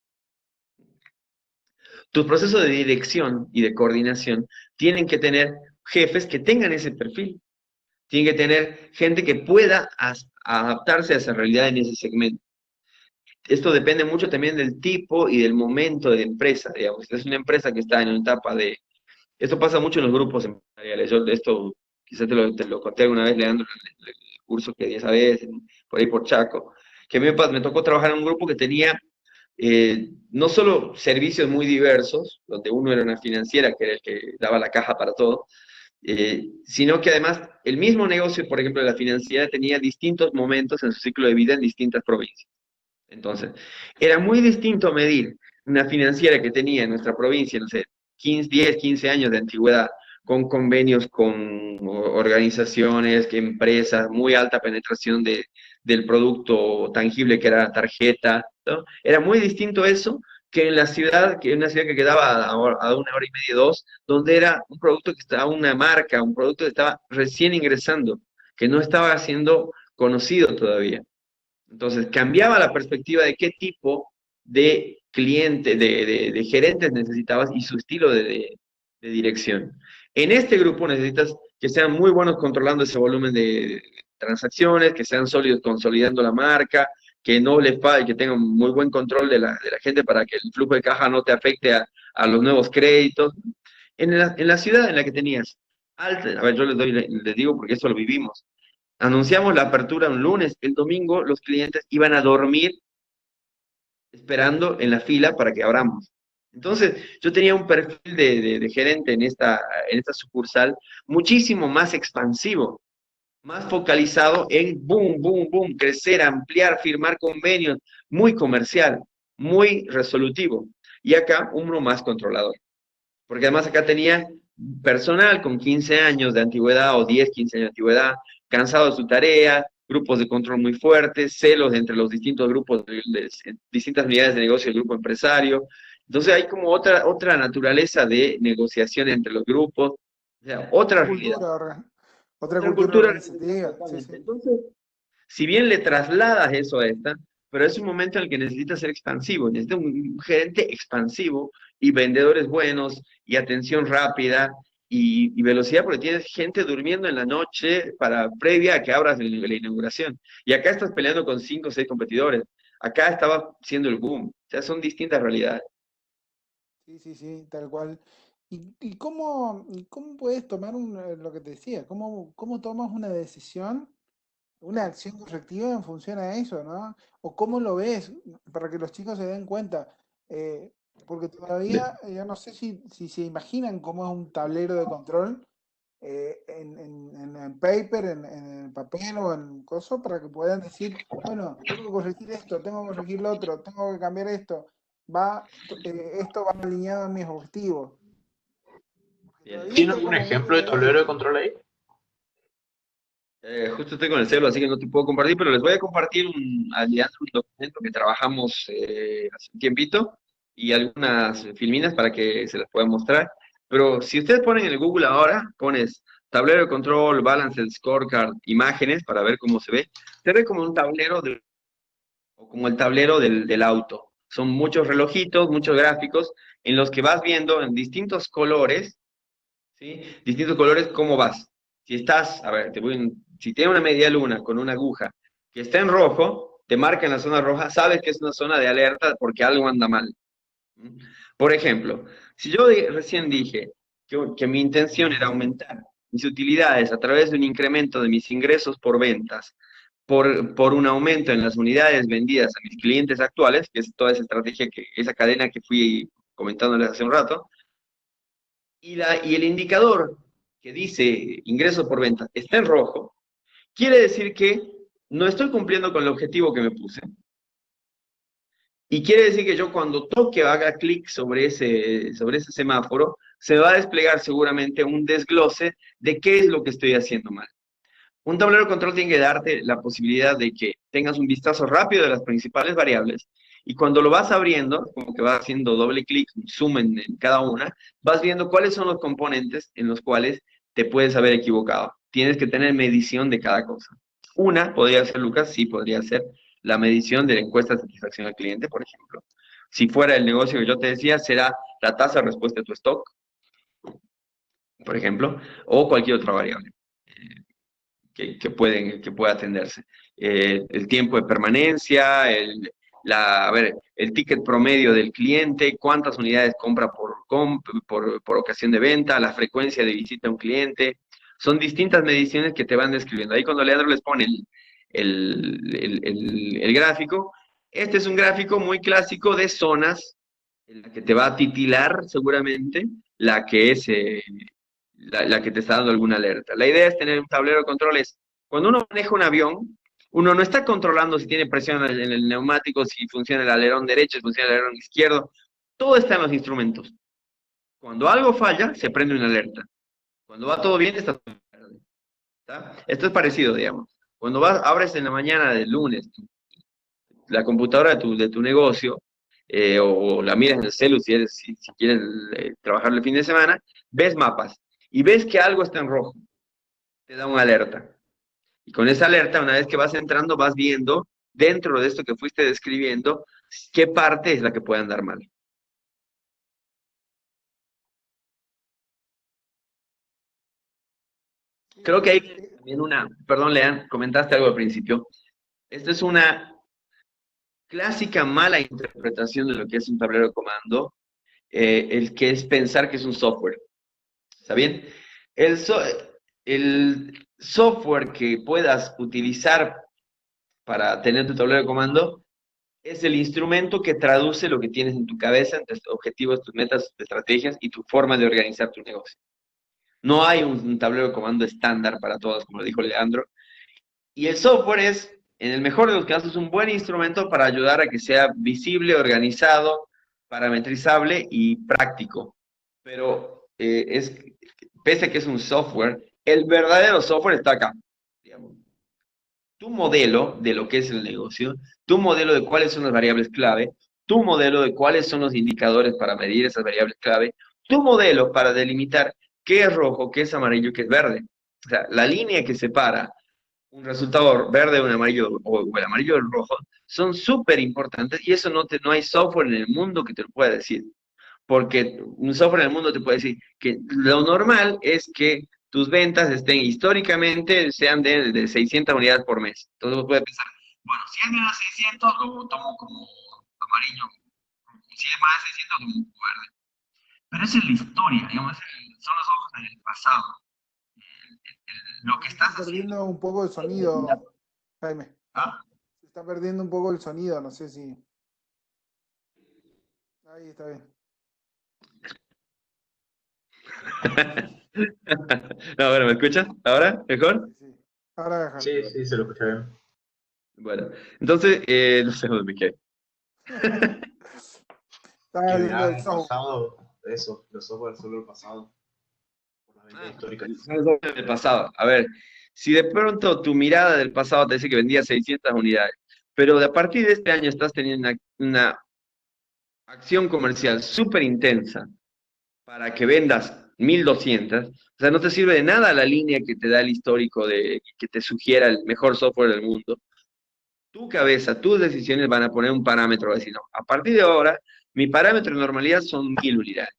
Tus procesos de dirección y de coordinación tienen que tener jefes que tengan ese perfil, tienen que tener gente que pueda adaptarse a esa realidad en ese segmento. Esto depende mucho también del tipo y del momento de la empresa, digamos. Si es una empresa que está en una etapa de... Esto pasa mucho en los grupos empresariales. Yo esto quizás te lo conté alguna vez, Leandro, en el curso que di esa vez, por ahí por Chaco, que a mí me tocó trabajar en un grupo que tenía no solo servicios muy diversos, donde uno era una financiera, que era el que daba la caja para todo, sino que además el mismo negocio, por ejemplo, de la financiera, tenía distintos momentos en su ciclo de vida en distintas provincias. Entonces, era muy distinto medir una financiera que tenía en nuestra provincia, no sé, 10, 15 años de antigüedad, con convenios con organizaciones, empresas, muy alta penetración del producto tangible que era la tarjeta, ¿no? Era muy distinto eso que en la ciudad, que en una ciudad que quedaba a 1 hora y media, 2, donde era un producto que estaba, una marca, un producto que estaba recién ingresando, que no estaba siendo conocido todavía. Entonces, cambiaba la perspectiva de qué tipo de cliente, de gerentes necesitabas y su estilo de dirección. En este grupo necesitas que sean muy buenos controlando ese volumen de transacciones, que sean sólidos consolidando la marca, que no les falle, que tengan muy buen control de la gente para que el flujo de caja no te afecte a los nuevos créditos. En la ciudad en la que tenías alta, a ver, yo les digo porque eso lo vivimos. Anunciamos la apertura un lunes, el domingo los clientes iban a dormir esperando en la fila para que abramos. Entonces, yo tenía un perfil de gerente en esta sucursal muchísimo más expansivo, más focalizado en boom, boom, boom, crecer, ampliar, firmar convenios, muy comercial, muy resolutivo. y acá uno más controlador. Porque además acá tenía personal con 15 años de antigüedad o 10, 15 años de antigüedad, cansado de su tarea, grupos de control muy fuertes, celos entre los distintos grupos, distintas unidades de negocio del grupo empresario. Entonces hay como otra naturaleza de negociación entre los grupos, o sea, otra realidad, Otra otra cultura cultura. organizativa. Sí, Totalmente. sí. Entonces, si bien le trasladas eso a esta, pero es un momento en el que necesitas ser expansivo, necesitas un gerente expansivo y vendedores buenos y atención rápida y velocidad, porque tienes gente durmiendo en la noche previa a que abras la inauguración. Y acá estás peleando con 5 o 6 competidores. Acá estaba siendo el boom. O sea, son distintas realidades. Sí, sí, sí, tal cual. Y cómo puedes tomar lo que te decía? ¿Cómo tomas una decisión, una acción correctiva en función a eso, ¿no? O cómo lo ves para que los chicos se den cuenta. Eh, Porque todavía yo no sé si se imaginan cómo es un tablero de control en paper, en papel o en coso, para que puedan decir, bueno, tengo que corregir esto, tengo que corregir lo otro, tengo que cambiar esto, esto va alineado a mis objetivos. Porque Bien. todavía ¿Tiene está algún como muy ejemplo de lineal. tablero de control ahí? Justo estoy con el celo, así que no te puedo compartir, pero les voy a compartir un documento que trabajamos hace un tiempito y algunas filminas para que se las pueda mostrar. Pero si ustedes ponen en el Google ahora, pones tablero de control, balance, scorecard, imágenes para ver cómo se ve como un tablero o como el tablero del auto. Son muchos relojitos, muchos gráficos en los que vas viendo en distintos colores, ¿sí? Distintos colores, ¿cómo vas? Si estás, a ver, si tiene una media luna con una aguja que está en rojo, te marca en la zona roja, sabes que es una zona de alerta porque algo anda mal. Por ejemplo, si yo recién dije que mi intención era aumentar mis utilidades a través de un incremento de mis ingresos por ventas, por un aumento en las unidades vendidas a mis clientes actuales, que es toda esa estrategia, esa cadena que fui comentándoles hace un rato, y el indicador que dice ingreso por venta está en rojo, quiere decir que no estoy cumpliendo con el objetivo que me puse. Y quiere decir que yo cuando toque o haga clic sobre ese semáforo, se va a desplegar seguramente un desglose de qué es lo que estoy haciendo mal. Un tablero de control tiene que darte la posibilidad de que tengas un vistazo rápido de las principales variables y cuando lo vas abriendo, como que vas haciendo doble clic, zoom en cada una, vas viendo cuáles son los componentes en los cuales te puedes haber equivocado. Tienes que tener medición de cada cosa. Una podría ser, Lucas, sí podría ser la medición de la encuesta de satisfacción al cliente, por ejemplo. Si fuera el negocio que yo te decía, será la tasa de respuesta de tu stock, por ejemplo, o cualquier otra variable que pueda atenderse. El tiempo de permanencia, el ticket promedio del cliente, cuántas unidades compra por ocasión de venta, la frecuencia de visita a un cliente. Son distintas mediciones que te van describiendo. Ahí cuando Leandro les pone el gráfico, este es un gráfico muy clásico de zonas en la que te va a titilar seguramente la que es la que te está dando alguna alerta. La idea es tener un tablero de controles. Cuando uno maneja un avión, uno no está controlando si tiene presión en el neumático, si funciona el alerón derecho, si funciona el alerón izquierdo. Todo está en los instrumentos. Cuando algo falla, se prende una alerta. Cuando va todo bien, está todo verde. Esto es parecido, digamos. Cuando abres en la mañana del lunes la computadora de tu negocio, o la miras en el celu si quieres trabajar el fin de semana, ves mapas y ves que algo está en rojo, te da una alerta. Y con esa alerta, una vez que vas entrando, vas viendo dentro de esto que fuiste describiendo, qué parte es la que puede andar mal. Creo que hay también perdón, Lean, comentaste algo al principio. Esta es una clásica mala interpretación de lo que es un tablero de comando, el que es pensar que es un software. ¿Está bien? El, so- el software que puedas utilizar para tener tu tablero de comando es el instrumento que traduce lo que tienes en tu cabeza, entre tus objetivos, tus metas, tus estrategias y tu forma de organizar tu negocio. No hay un tablero de comando estándar para todos, como lo dijo Leandro. Y el software es, en el mejor de los casos, un buen instrumento para ayudar a que sea visible, organizado, parametrizable y práctico. Pero pese a que es un software, el verdadero software está acá, digamos. Tu modelo de lo que es el negocio, tu modelo de cuáles son las variables clave, tu modelo de cuáles son los indicadores para medir esas variables clave, tu modelo para delimitar qué es rojo, qué es amarillo, qué es verde. O sea, la línea que separa un resultado verde de un amarillo o el amarillo del rojo son súper importantes y eso no hay software en el mundo que te lo pueda decir. Porque un software en el mundo te puede decir que lo normal es que tus ventas estén históricamente, sean de 600 unidades por mes. Entonces vos puedes pensar, bueno, si es menos de 600, lo tomo como amarillo. Si es más de 600, lo tomo como verde. Pero esa es la historia, digamos, son los ojos del pasado. Lo que Se estás está haciendo. perdiendo un poco el sonido, Jaime. ¿Ah? Se está perdiendo un poco el sonido, no sé si. Ahí está bien. No, bueno, ¿me escuchas? ¿Ahora? ¿Mejor? Sí, sí. Ahora déjalo. Sí, sí, se lo escuché bien. Bueno, entonces, no sé dónde me quedé. Estaba Que hablando mirabas del en el software. pasado, eso, los software solo el pasado, por las ventas históricas. Del pasado. A ver, si de pronto tu mirada del pasado te dice que vendías 600 unidades, pero a partir de este año estás teniendo una acción comercial súper intensa para que vendas 1200, o sea, no te sirve de nada la línea que te da el histórico de que te sugiera el mejor software del mundo. Tu cabeza, tus decisiones van a poner un parámetro, decir, no, a partir de ahora, mi parámetro de normalidad son 1000 unidades.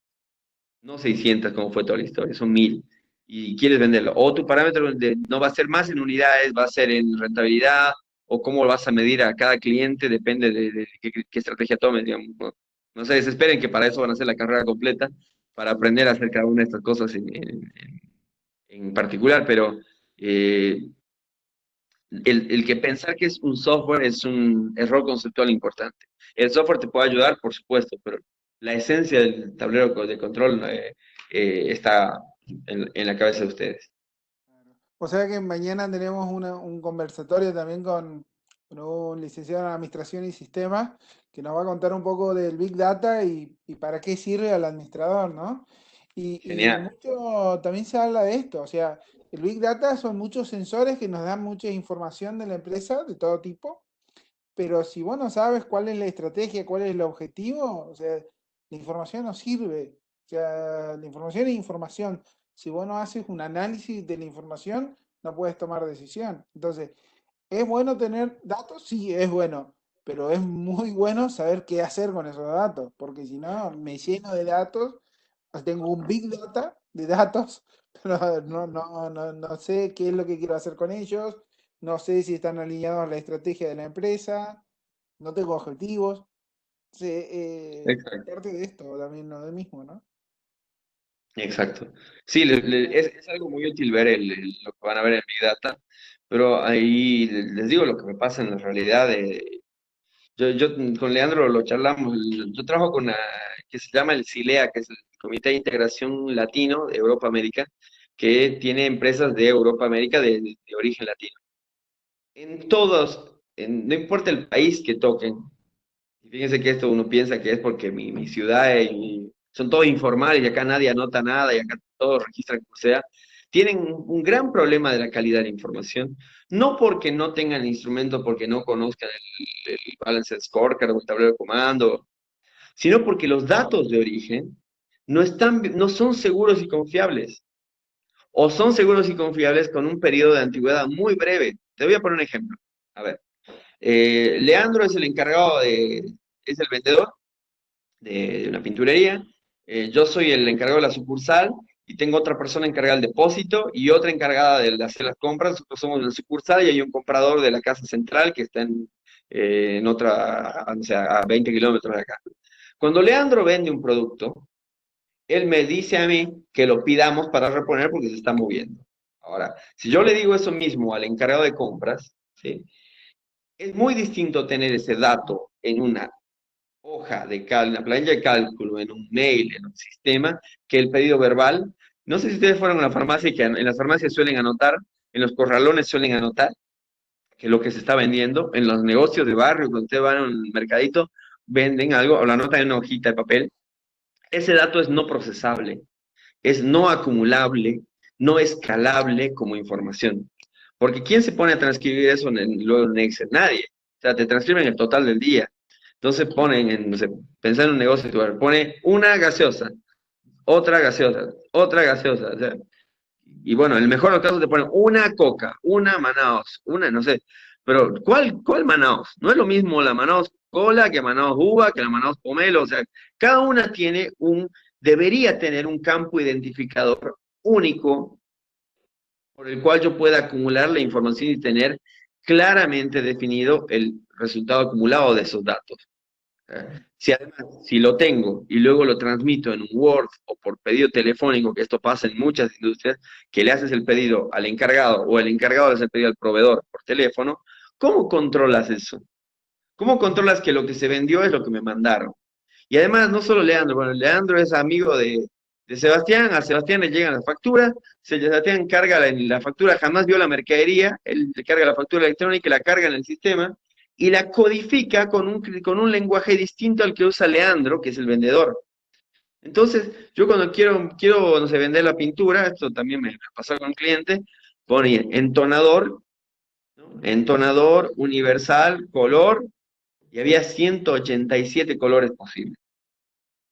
No 600 como fue toda la historia, son 1000 y quieres venderlo. O tu parámetro no va a ser más en unidades, va a ser en rentabilidad, o cómo lo vas a medir a cada cliente, depende de qué estrategia tomes, digamos. No, no se desesperen que para eso van a hacer la carrera completa, para aprender a hacer cada una de estas cosas en particular, pero el que pensar que es un software es un error conceptual importante. El software te puede ayudar, por supuesto, pero la esencia del tablero de control está en la cabeza de ustedes. O sea que mañana tenemos un conversatorio también con un licenciado en Administración y Sistemas que nos va a contar un poco del Big Data y para qué sirve al administrador, ¿no? Y Genial. mucho también se habla de esto, o sea, el Big Data son muchos sensores que nos dan mucha información de la empresa de todo tipo, pero si vos no sabes cuál es la estrategia, cuál es el objetivo, o sea, la información no sirve. O sea, la información es información. Si vos no haces un análisis de la información, no puedes tomar decisión. Entonces, ¿es bueno tener datos? Sí, es bueno, pero es muy bueno saber qué hacer con esos datos, porque si no, me lleno de datos, tengo un big data de datos, pero no sé qué es lo que quiero hacer con ellos, no sé si están alineados a la estrategia de la empresa, no tengo objetivos. Sí, Exacto. parte de esto también lo de mismo, ¿no? Exacto. Sí, es algo muy útil ver lo que van a ver en Big Data, pero ahí les digo lo que me pasa en la realidad. Yo con Leandro lo charlamos. Yo trabajo con la que se llama el CILEA, que es el Comité de Integración Latino de Europa América, que tiene empresas de Europa América de origen latino. En todos, no importa el país que toquen, y fíjense que esto uno piensa que es porque mi ciudad son todos informales y acá nadie anota nada y acá todos registran como sea. Tienen un gran problema de la calidad de la información, no porque no tengan instrumento, porque no conozcan el balance scorecard o el tablero de comando, sino porque los datos de origen no son seguros y confiables, o son seguros y confiables con un periodo de antigüedad muy breve. Te voy a poner un ejemplo. A ver, Leandro es el encargado es el vendedor de una pinturería. Yo soy el encargado de la sucursal y tengo otra persona encargada del depósito y otra encargada de hacer las compras. Nosotros somos la sucursal y hay un comprador de la casa central que está en otra, o sea, a 20 kilómetros de acá. Cuando Leandro vende un producto, él me dice a mí que lo pidamos para reponer porque se está moviendo. Ahora, si yo le digo eso mismo al encargado de compras, ¿sí? Es muy distinto tener ese dato en una hoja una planilla de cálculo, en un mail, en un sistema, que el pedido verbal. No sé si ustedes fueron a la farmacia, que en las farmacias suelen anotar, en los corralones suelen anotar que lo que se está vendiendo, en los negocios de barrio, cuando ustedes van a un mercadito, venden algo, o la nota en una hojita de papel, ese dato es no procesable, es no acumulable, no escalable como información. Porque ¿quién se pone a transcribir eso luego en Excel? Nadie. O sea, te transcriben el total del día. Entonces ponen, no sé, pensar en un negocio, pone una gaseosa, otra gaseosa. O sea, y bueno, en el mejor de los casos te ponen una Coca, una Manaos, una, no sé. Pero ¿cuál Manaos? No es lo mismo la Manaos Cola que Manaos Uva, que la Manaos Pomelo. O sea, cada una debería tener un campo identificador único por el cual yo pueda acumular la información y tener claramente definido el resultado acumulado de esos datos. Si además, si lo tengo y luego lo transmito en un Word o por pedido telefónico, que esto pasa en muchas industrias, que le haces el pedido al encargado o el encargado le hace el pedido al proveedor por teléfono, ¿cómo controlas eso? ¿Cómo controlas que lo que se vendió es lo que me mandaron? Y además, no solo Leandro, bueno, Leandro es amigo de Sebastián, a Sebastián le llegan las facturas, Sebastián carga la factura, jamás vio la mercadería, él le carga la factura electrónica, la carga en el sistema y la codifica con un lenguaje distinto al que usa Leandro, que es el vendedor. Entonces, yo cuando quiero, no sé, vender la pintura, esto también me pasó con un cliente, pone entonador, ¿no? Entonador, universal, color, y había 187 colores posibles.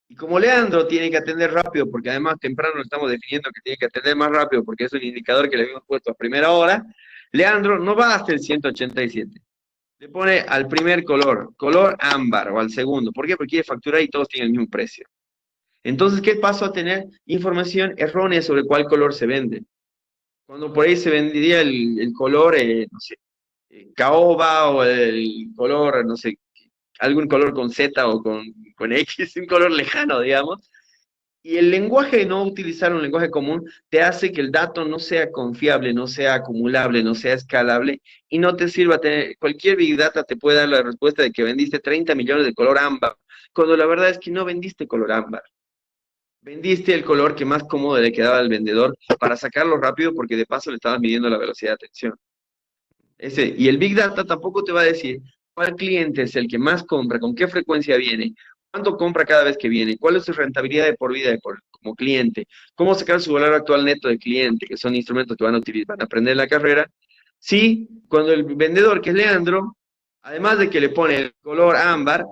Y como Leandro tiene que atender rápido, porque además temprano lo estamos definiendo que tiene que atender más rápido, porque es un indicador que le habíamos puesto a primera hora, Leandro no va hasta el 187. Le pone al primer color ámbar, o al segundo. ¿Por qué? Porque quiere facturar y todos tienen el mismo precio. Entonces, ¿qué pasó a tener? Información errónea sobre cuál color se vende. Cuando por ahí se vendía el color, no sé, caoba o el color, no sé, algún color con Z o con X, un color lejano, digamos. Y el lenguaje, no utilizar un lenguaje común, te hace que el dato no sea confiable, no sea acumulable, no sea escalable y no te sirva tener. Cualquier Big Data te puede dar la respuesta de que vendiste 30 millones de color ámbar, cuando la verdad es que no vendiste color ámbar. Vendiste el color que más cómodo le quedaba al vendedor para sacarlo rápido porque de paso le estabas midiendo la velocidad de atención. Y el Big Data tampoco te va a decir cuál cliente es el que más compra, con qué frecuencia viene, cuánto compra cada vez que viene, cuál es su rentabilidad de por vida como cliente, cómo sacar su valor actual neto de cliente, que son instrumentos que van a utilizar, van a aprender en la carrera. Sí, cuando el vendedor, que es Leandro, además de que le pone el color ámbar,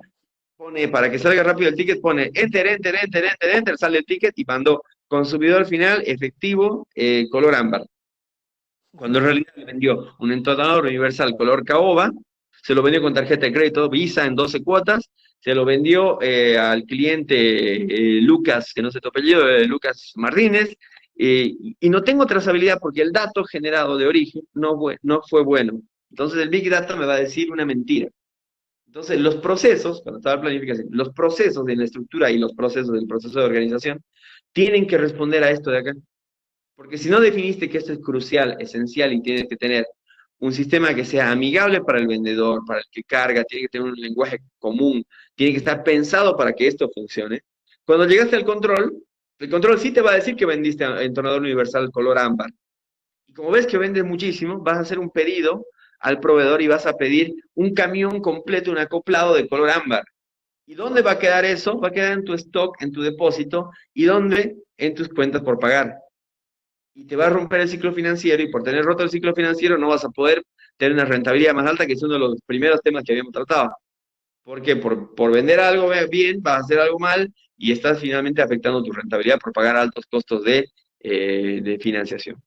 pone para que salga rápido el ticket, pone enter, enter, enter, enter, enter, sale el ticket y mandó consumidor final efectivo color ámbar. Cuando en realidad le vendió un entonador universal color caoba, se lo vendió con tarjeta de crédito Visa en 12 cuotas, se lo vendió al cliente Lucas, que no sé tu apellido, Lucas Martínez, y no tengo trazabilidad porque el dato generado de origen no fue bueno. Entonces el Big Data me va a decir una mentira. Entonces los procesos, cuando estaba la planificación, los procesos de la estructura y los procesos del proceso de organización tienen que responder a esto de acá. Porque si no definiste que esto es crucial, esencial y tienes que tener un sistema que sea amigable para el vendedor, para el que carga, tiene que tener un lenguaje común, tiene que estar pensado para que esto funcione. Cuando llegaste al control, el control sí te va a decir que vendiste entonador universal color ámbar. Y como ves que vendes muchísimo, vas a hacer un pedido al proveedor y vas a pedir un camión completo, un acoplado de color ámbar. ¿Y dónde va a quedar eso? Va a quedar en tu stock, en tu depósito, y dónde? En tus cuentas por pagar y te va a romper el ciclo financiero y por tener roto el ciclo financiero no vas a poder tener una rentabilidad más alta, que es uno de los primeros temas que habíamos tratado. Porque por vender algo bien vas a hacer algo mal y estás finalmente afectando tu rentabilidad por pagar altos costos de financiación,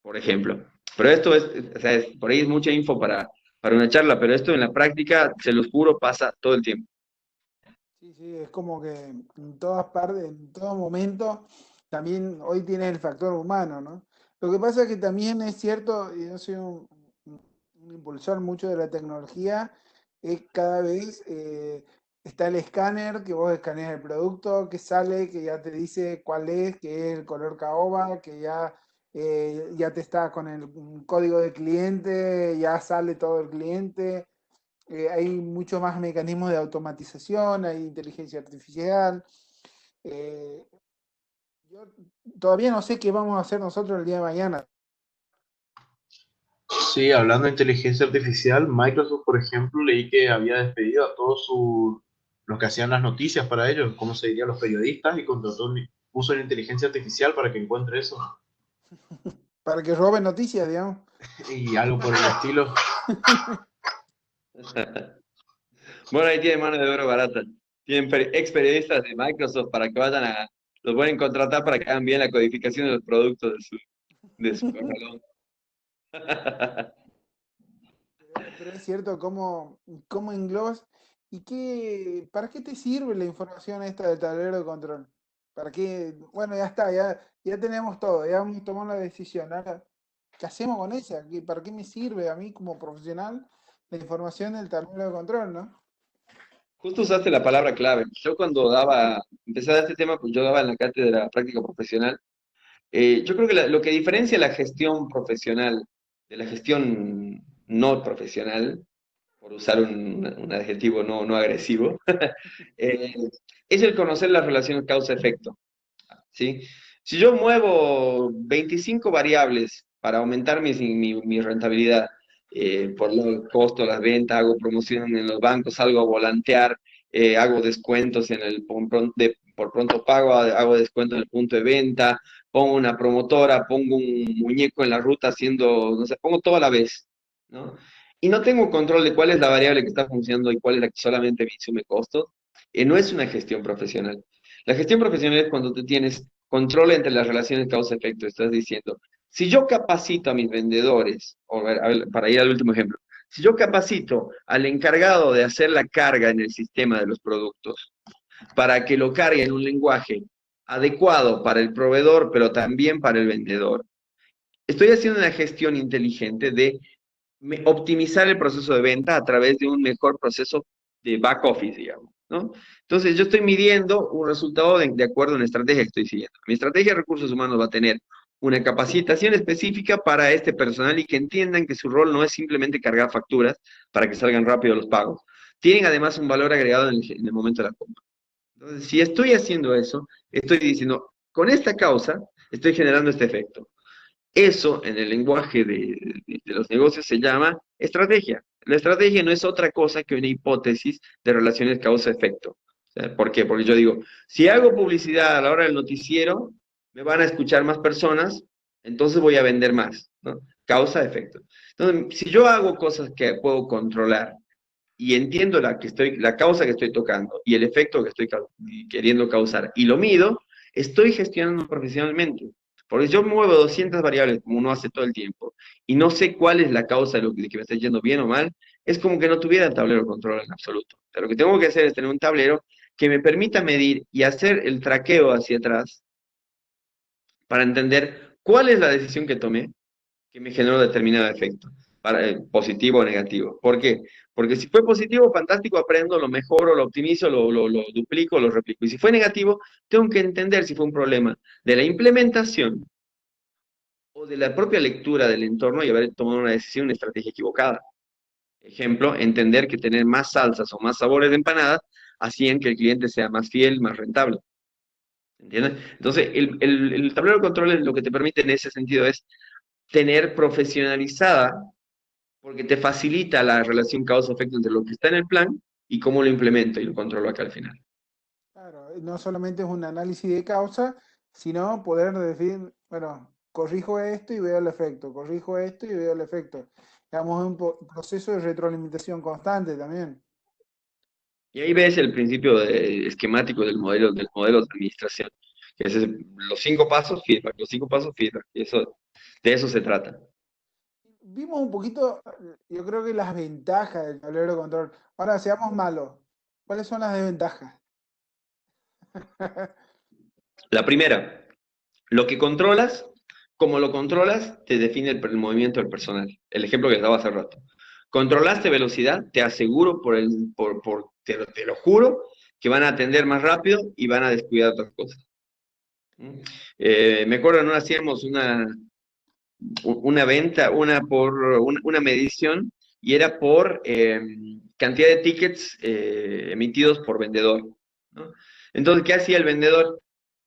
por ejemplo. Pero esto o sea, por ahí es mucha info para una charla, pero esto en la práctica, se los juro, pasa todo el tiempo. Sí, sí, es como que en todas partes, en todo momento, también hoy tiene el factor humano, ¿no? Lo que pasa es que también es cierto, y yo soy un impulsor mucho de la tecnología, es cada vez está el escáner, que vos escaneas el producto, que sale, que ya te dice cuál es, que es el color caoba, que ya te está con el código de cliente, ya sale todo el cliente. Hay mucho más mecanismos de automatización, hay inteligencia artificial. eh, yo todavía no sé qué vamos a hacer nosotros el día de mañana. Sí, hablando de inteligencia artificial, Microsoft, por ejemplo, leí que había despedido a todos los que hacían las noticias para ellos, cómo se diría, los periodistas, y puso una inteligencia artificial para que encuentre eso, Para que roben noticias, digamos. y algo por el estilo. Bueno, ahí tienen mano de obra barata. Tienen ex periodistas de Microsoft para que los pueden contratar para que hagan bien la codificación de los productos de su corralón. Pero es cierto cómo englobas. ¿Para qué te sirve la información esta del tablero de control? ¿Para qué? Bueno, ya está, ya tenemos todo, ya hemos tomado la decisión. Ahora, ¿qué hacemos con ella? ¿Para qué me sirve a mí como profesional la información del tablero de control, no? Justo usaste la palabra clave. Yo cuando empecé a dar este tema, pues yo daba en la cátedra práctica profesional. Yo creo que lo que diferencia la gestión profesional de la gestión no profesional, por usar un adjetivo no agresivo, eh, es el conocer las relaciones causa-efecto, ¿sí? Si yo muevo 25 variables para aumentar mi rentabilidad, por el costo, las ventas, hago promoción en los bancos, salgo a volantear, hago descuentos por pronto pago, hago descuento en el punto de venta, pongo una promotora, pongo un muñeco en la ruta haciendo, no sé, pongo todo a la vez, ¿no? Y no tengo control de cuál es la variable que está funcionando y cuál es la que solamente me insume costos, no es una gestión profesional. La gestión profesional es cuando tú tienes control entre las relaciones causa-efecto. Estás diciendo, si yo capacito a mis vendedores, para ir al último ejemplo, si yo capacito al encargado de hacer la carga en el sistema de los productos para que lo cargue en un lenguaje adecuado para el proveedor, pero también para el vendedor, estoy haciendo una gestión inteligente de optimizar el proceso de venta a través de un mejor proceso de back office, digamos, ¿no? Entonces, yo estoy midiendo un resultado de acuerdo a una estrategia que estoy siguiendo. Mi estrategia de recursos humanos va a tener una capacitación específica para este personal y que entiendan que su rol no es simplemente cargar facturas para que salgan rápido los pagos. Tienen además un valor agregado en el momento de la compra. Entonces, si estoy haciendo eso, estoy diciendo, con esta causa, estoy generando este efecto. Eso en el lenguaje de los negocios se llama estrategia. La estrategia no es otra cosa que una hipótesis de relaciones causa-efecto. ¿Por qué? Porque yo digo, si hago publicidad a la hora del noticiero, me van a escuchar más personas, entonces voy a vender más, ¿no? Causa-efecto. Entonces, si yo hago cosas que puedo controlar y entiendo la causa que estoy tocando y el efecto que estoy queriendo causar y lo mido, estoy gestionando profesionalmente. Porque si yo muevo 200 variables como uno hace todo el tiempo y no sé cuál es la causa de que me está yendo bien o mal, es como que no tuviera el tablero de control en absoluto. O sea, lo que tengo que hacer es tener un tablero que me permita medir y hacer el traqueo hacia atrás para entender cuál es la decisión que tomé que me generó determinado efecto, positivo o negativo. ¿Por qué? Porque si fue positivo, fantástico, aprendo, lo mejoro, lo optimizo, lo duplico, lo replico. Y si fue negativo, tengo que entender si fue un problema de la implementación o de la propia lectura del entorno y haber tomado una decisión, una estrategia equivocada. Ejemplo, entender que tener más salsas o más sabores de empanadas hacían que el cliente sea más fiel, más rentable. ¿Entiendes? Entonces, el tablero de control lo que te permite en ese sentido es tener profesionalizada, porque te facilita la relación causa-efecto entre lo que está en el plan y cómo lo implemento y lo controlo acá al final. Claro, no solamente es un análisis de causa, sino poder decir, bueno, corrijo esto y veo el efecto, corrijo esto y veo el efecto. Digamos, es un proceso de retroalimentación constante también. Y ahí ves el principio esquemático del modelo de administración, que es los 5 pasos, feedback, los 5 pasos, feedback, y de eso se trata. Vimos un poquito, yo creo que las ventajas del tablero de control. Ahora, seamos malos. ¿Cuáles son las desventajas? La primera, lo que controlas, como lo controlas, te define el movimiento del personal. El ejemplo que les daba hace rato. Controlaste velocidad, te aseguro te lo juro, que van a atender más rápido y van a descuidar otras cosas. Me acuerdo, no hacíamos una venta, una medición, y era por cantidad de tickets emitidos por vendedor, ¿no? Entonces, ¿qué hacía el vendedor?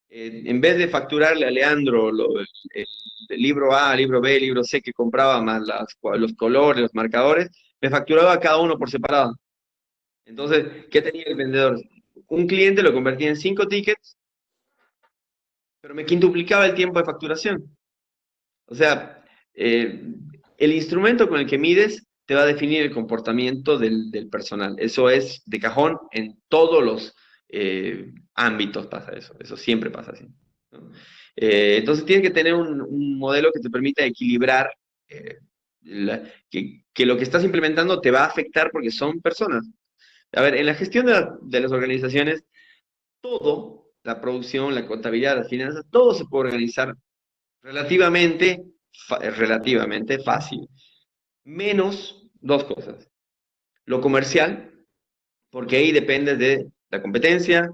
En vez de facturarle a Leandro el libro A, libro B, libro C que compraba, más los colores, los marcadores, me facturaba a cada uno por separado. Entonces, ¿qué tenía el vendedor? un cliente lo convertía en 5 tickets, pero me quintuplicaba el tiempo de facturación. O sea, el instrumento con el que mides te va a definir el comportamiento del personal. Eso es de cajón en todos los ámbitos pasa eso. Eso siempre pasa así, ¿no? Entonces tienes que tener un modelo que te permita equilibrar eh, que lo que estás implementando te va a afectar porque son personas. A ver, en la gestión de las organizaciones, todo, la producción, la contabilidad, las finanzas, todo se puede organizar relativamente fácil. Menos dos cosas. Lo comercial, porque ahí depende de la competencia,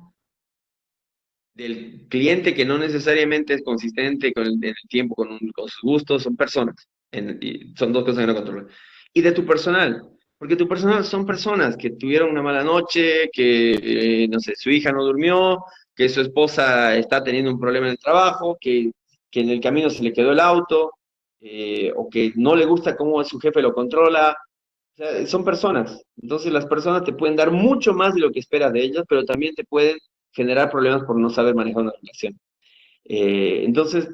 del cliente que no necesariamente es consistente en el tiempo con sus gustos, son personas. Y son dos cosas que no controlan. Y de tu personal, porque tu personal son personas que tuvieron una mala noche, que, no sé, su hija no durmió, que su esposa está teniendo un problema en el trabajo, que en el camino se le quedó el auto, o que no le gusta cómo su jefe lo controla. O sea, son personas. Entonces las personas te pueden dar mucho más de lo que esperas de ellas, pero también te pueden generar problemas por no saber manejar una relación. Entonces,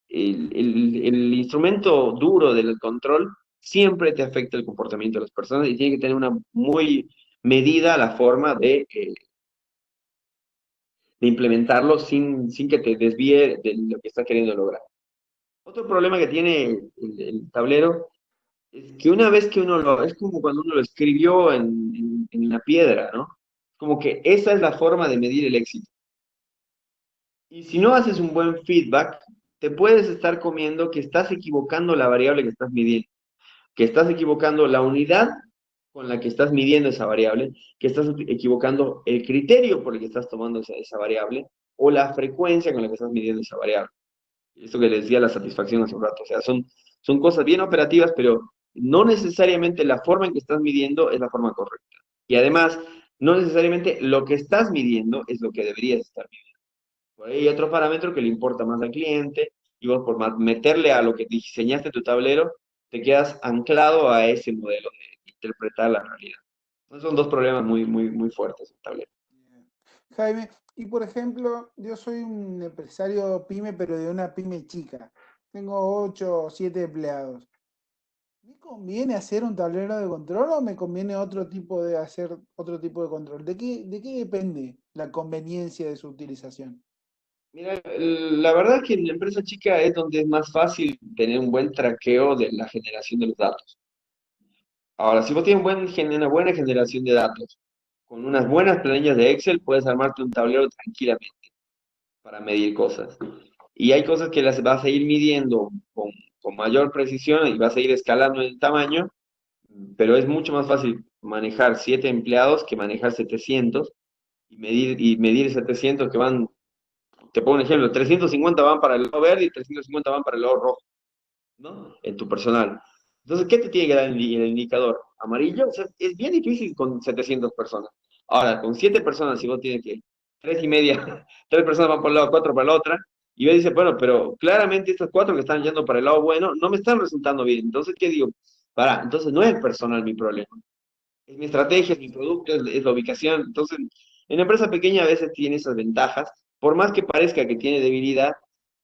el instrumento duro del control siempre te afecta el comportamiento de las personas y tiene que tener una muy medida la forma de implementarlo sin que te desvíe de lo que estás queriendo lograr. Otro problema que tiene el tablero es que una vez que es como cuando uno lo escribió en la piedra, ¿no? Como que esa es la forma de medir el éxito. Y si no haces un buen feedback, te puedes estar comiendo que estás equivocando la variable que estás midiendo, que estás equivocando la unidad con la que estás midiendo esa variable, que estás equivocando el criterio por el que estás tomando esa variable o la frecuencia con la que estás midiendo esa variable. Esto que les decía la satisfacción hace un rato. O sea, son cosas bien operativas, pero no necesariamente la forma en que estás midiendo es la forma correcta. Y además, no necesariamente lo que estás midiendo es lo que deberías estar midiendo. Por ahí hay otro parámetro que le importa más al cliente y vos por meterle a lo que diseñaste en tu tablero, te quedas anclado a ese modelo de interpretar la realidad. Esos son dos problemas muy, muy, muy fuertes en el tablero. Jaime, y por ejemplo, yo soy un empresario pyme, pero de una pyme chica. Tengo 8 o 7 empleados. ¿Me conviene hacer un tablero de control o me conviene otro tipo de hacer otro tipo de control? ¿De qué depende la conveniencia de su utilización? Mira, la verdad es que en la empresa chica es donde es más fácil tener un buen traqueo de la generación de los datos. Ahora, si vos tienes una buena generación de datos, con unas buenas planillas de Excel, puedes armarte un tablero tranquilamente para medir cosas. Y hay cosas que las vas a ir midiendo con mayor precisión y vas a ir escalando en el tamaño, pero es mucho más fácil manejar 7 empleados que manejar 700 y medir 700 que van, te pongo un ejemplo, 350 van para el lado verde y 350 van para el lado rojo, ¿no? En tu personal. Entonces, ¿qué te tiene que dar el indicador? ¿Amarillo? O sea, es bien difícil con 700 personas. Ahora, con 7 personas, si vos tienes que, 3 y media, 3 personas van por el lado, 4 para la otra, y yo dice, bueno, pero claramente estas 4 que están yendo para el lado bueno no me están resultando bien. Entonces, ¿qué digo? Entonces no es personal mi problema. Es mi estrategia, es mi producto, es la ubicación. Entonces, en la empresa pequeña a veces tiene esas ventajas, por más que parezca que tiene debilidad,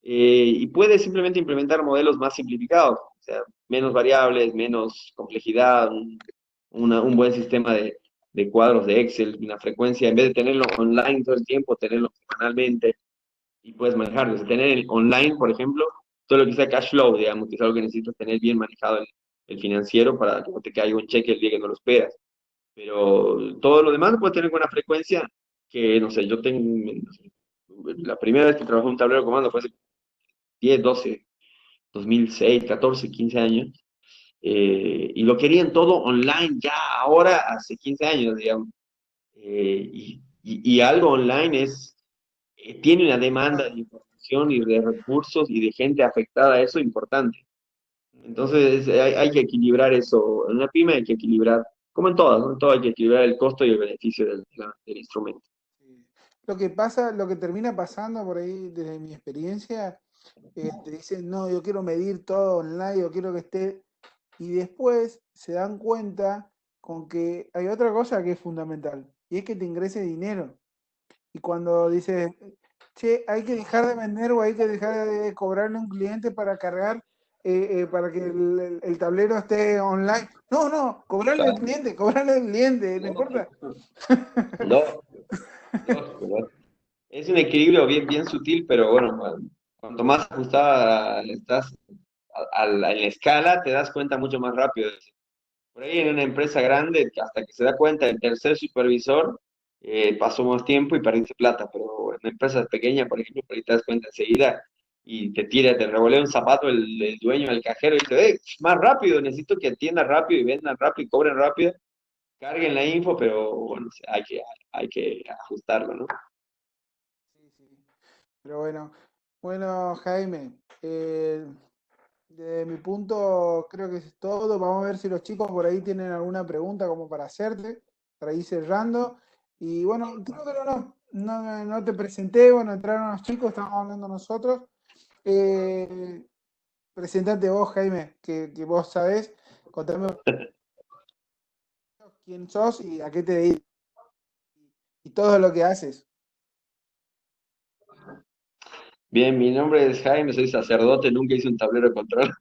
y puede simplemente implementar modelos más simplificados, o sea, menos variables, menos complejidad, un buen sistema de cuadros de Excel, una frecuencia, en vez de tenerlo online todo el tiempo, tenerlo semanalmente y puedes manejarlo. O sea, tener el online, por ejemplo, todo lo que sea cash flow, digamos, que es algo que necesitas tener bien manejado el financiero para que no te caiga un cheque el día que no lo esperas. Pero todo lo demás lo puedes tener con una frecuencia que, no sé, yo tengo, no sé, la primera vez que trabajé en un tablero de comando fue hace 10, 12, 2006, 14, 15 años, y lo querían todo online ya ahora, hace 15 años, digamos. Y algo online tiene una demanda de información y de recursos y de gente afectada a eso importante. Entonces hay que equilibrar eso. En una pyme hay que equilibrar, como en todas, ¿no? En todo hay que equilibrar el costo y el beneficio del instrumento. Sí. Lo que pasa, lo que termina pasando por ahí, desde mi experiencia, te dicen, no, yo quiero medir todo online, yo quiero que esté, y después se dan cuenta con que hay otra cosa que es fundamental. y es que te ingrese dinero. Y cuando dices, che, hay que dejar de vender o hay que dejar de cobrarle a un cliente para cargar, para que el tablero esté online. No, no, cobrarle al cliente, no importa. Lógico, lógico, lógico. Es un equilibrio bien sutil, pero bueno, cuanto más ajustada estás en la escala, te das cuenta mucho más rápido. Por ahí en una empresa grande, que hasta que se da cuenta el tercer supervisor, pasó más tiempo y perdiste plata, pero en empresas pequeñas, por ejemplo, por ahí te das cuenta enseguida y te revolea un zapato el dueño, el cajero, y dice, más rápido, necesito que atiendan rápido y vendan rápido y cobren rápido, carguen la info, pero bueno, hay que ajustarlo, ¿no? Sí, sí. Pero bueno, Jaime, de mi punto creo que es todo. Vamos a ver si los chicos por ahí tienen alguna pregunta como para hacerte, para ir cerrando. Y bueno, creo que no te presenté, bueno, entraron los chicos, estábamos hablando nosotros. Eh, Presentate vos, Jaime, que vos sabés, contame quién sos y a qué te dedicas y todo lo que haces. Bien, mi nombre es Jaime, soy sacerdote, nunca hice un tablero de control.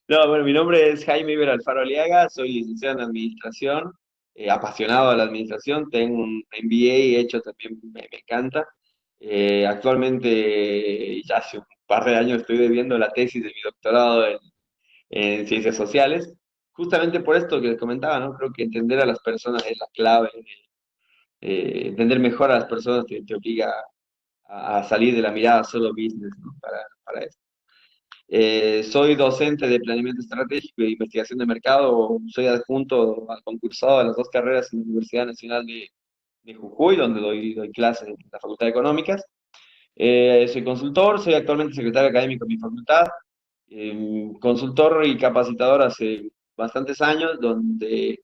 No, bueno, mi nombre es Jaime Iber Alfaro Aliaga, soy licenciado en Administración, apasionado de la administración, tengo un MBA hecho también, me encanta. Actualmente, ya hace un par de años estoy debiendo la tesis de mi doctorado en Ciencias Sociales, justamente por esto que les comentaba, ¿no? Creo que entender a las personas es la clave, entender mejor a las personas te obliga a salir de la mirada solo business, ¿no? Para eso. Soy docente de planeamiento estratégico e investigación de mercado. Soy adjunto al concursado de las dos carreras en la Universidad Nacional de Jujuy, donde doy clases en la Facultad de Económicas. Soy consultor, soy actualmente secretario académico de mi facultad. Consultor y capacitador hace bastantes años, donde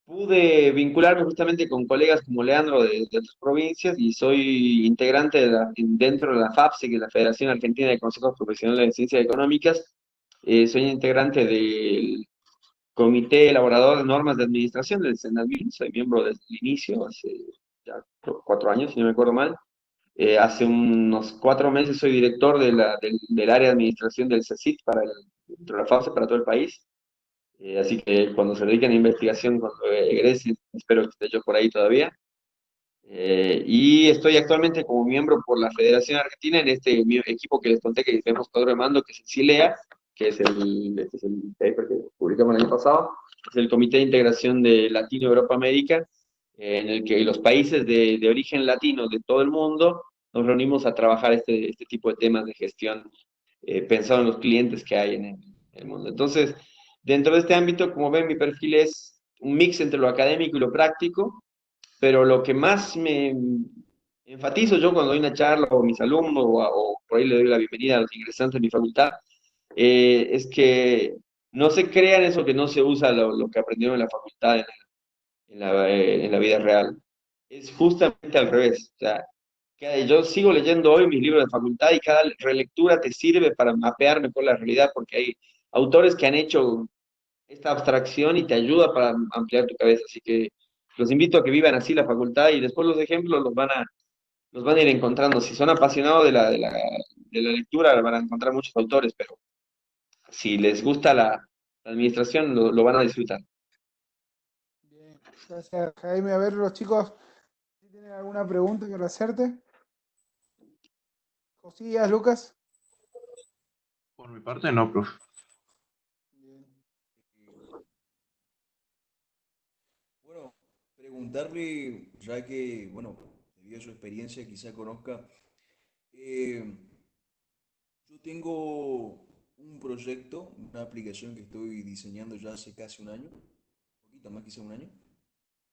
pude vincularme justamente con colegas como Leandro de otras provincias y soy integrante dentro de la FAPSE, que es la Federación Argentina de Consejos Profesionales de Ciencias Económicas. Soy integrante del Comité Elaborador de Normas de Administración del CENALMIN. Soy miembro desde el inicio, hace ya 4 años, si no me acuerdo mal. Hace unos 4 meses soy director del área de administración del CECIT dentro de la FAPSE para todo el país. Así que cuando se dediquen a investigación, cuando egresen, espero que esté yo por ahí todavía. Y estoy actualmente como miembro por la Federación Argentina en equipo que les conté que vemos cuadro de mando, que es el CILEA, este es el paper que publicamos el año pasado, es el Comité de Integración de Latino Europa América, en el que los países de origen latino de todo el mundo nos reunimos a trabajar este tipo de temas de gestión, pensado en los clientes que hay en el mundo. Entonces, dentro de este ámbito, como ven, mi perfil es un mix entre lo académico y lo práctico, pero lo que más me enfatizo yo cuando doy una charla o a mis alumnos o por ahí le doy la bienvenida a los ingresantes de mi facultad, es que no se crean eso que no se usa lo que aprendieron en la facultad en la vida real. Es justamente al revés. O sea, yo sigo leyendo hoy mis libros de facultad y cada relectura te sirve para mapear mejor la realidad porque hay autores que han hecho esta abstracción y te ayuda para ampliar tu cabeza. Así que los invito a que vivan así la facultad y después los ejemplos los van a ir encontrando. Si son apasionados de la lectura, van a encontrar muchos autores, pero si les gusta la administración, lo van a disfrutar. Bien, gracias, Jaime. A ver, los chicos, si tienen alguna pregunta para hacerte. Cosillas, Lucas. Por mi parte, no, profe. Bien. Bueno, preguntarle, ya que, bueno, debido a su experiencia, quizá conozca, eh, yo tengo un proyecto, una aplicación que estoy diseñando ya hace casi un año, un poquito más, quizá un año.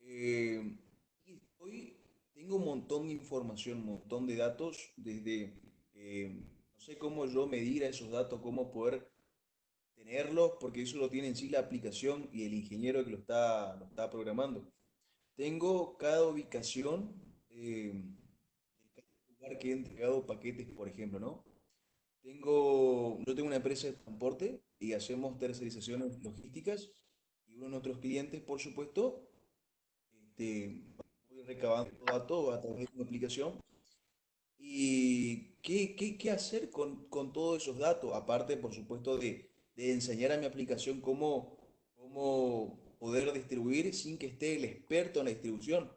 eh, y tengo un montón de información, un montón de datos, desde, no sé cómo yo medir a esos datos, cómo poder tenerlos, porque eso lo tiene en sí la aplicación y el ingeniero que lo está programando. Tengo cada ubicación, de cada lugar que he entregado paquetes, por ejemplo, ¿no? Yo tengo una empresa de transporte y hacemos tercerizaciones logísticas y uno de nuestros clientes, por supuesto, voy recabando datos a través de una aplicación. ¿Y qué hacer con todos esos datos? Aparte, por supuesto, de enseñar a mi aplicación cómo poder distribuir sin que esté el experto en la distribución,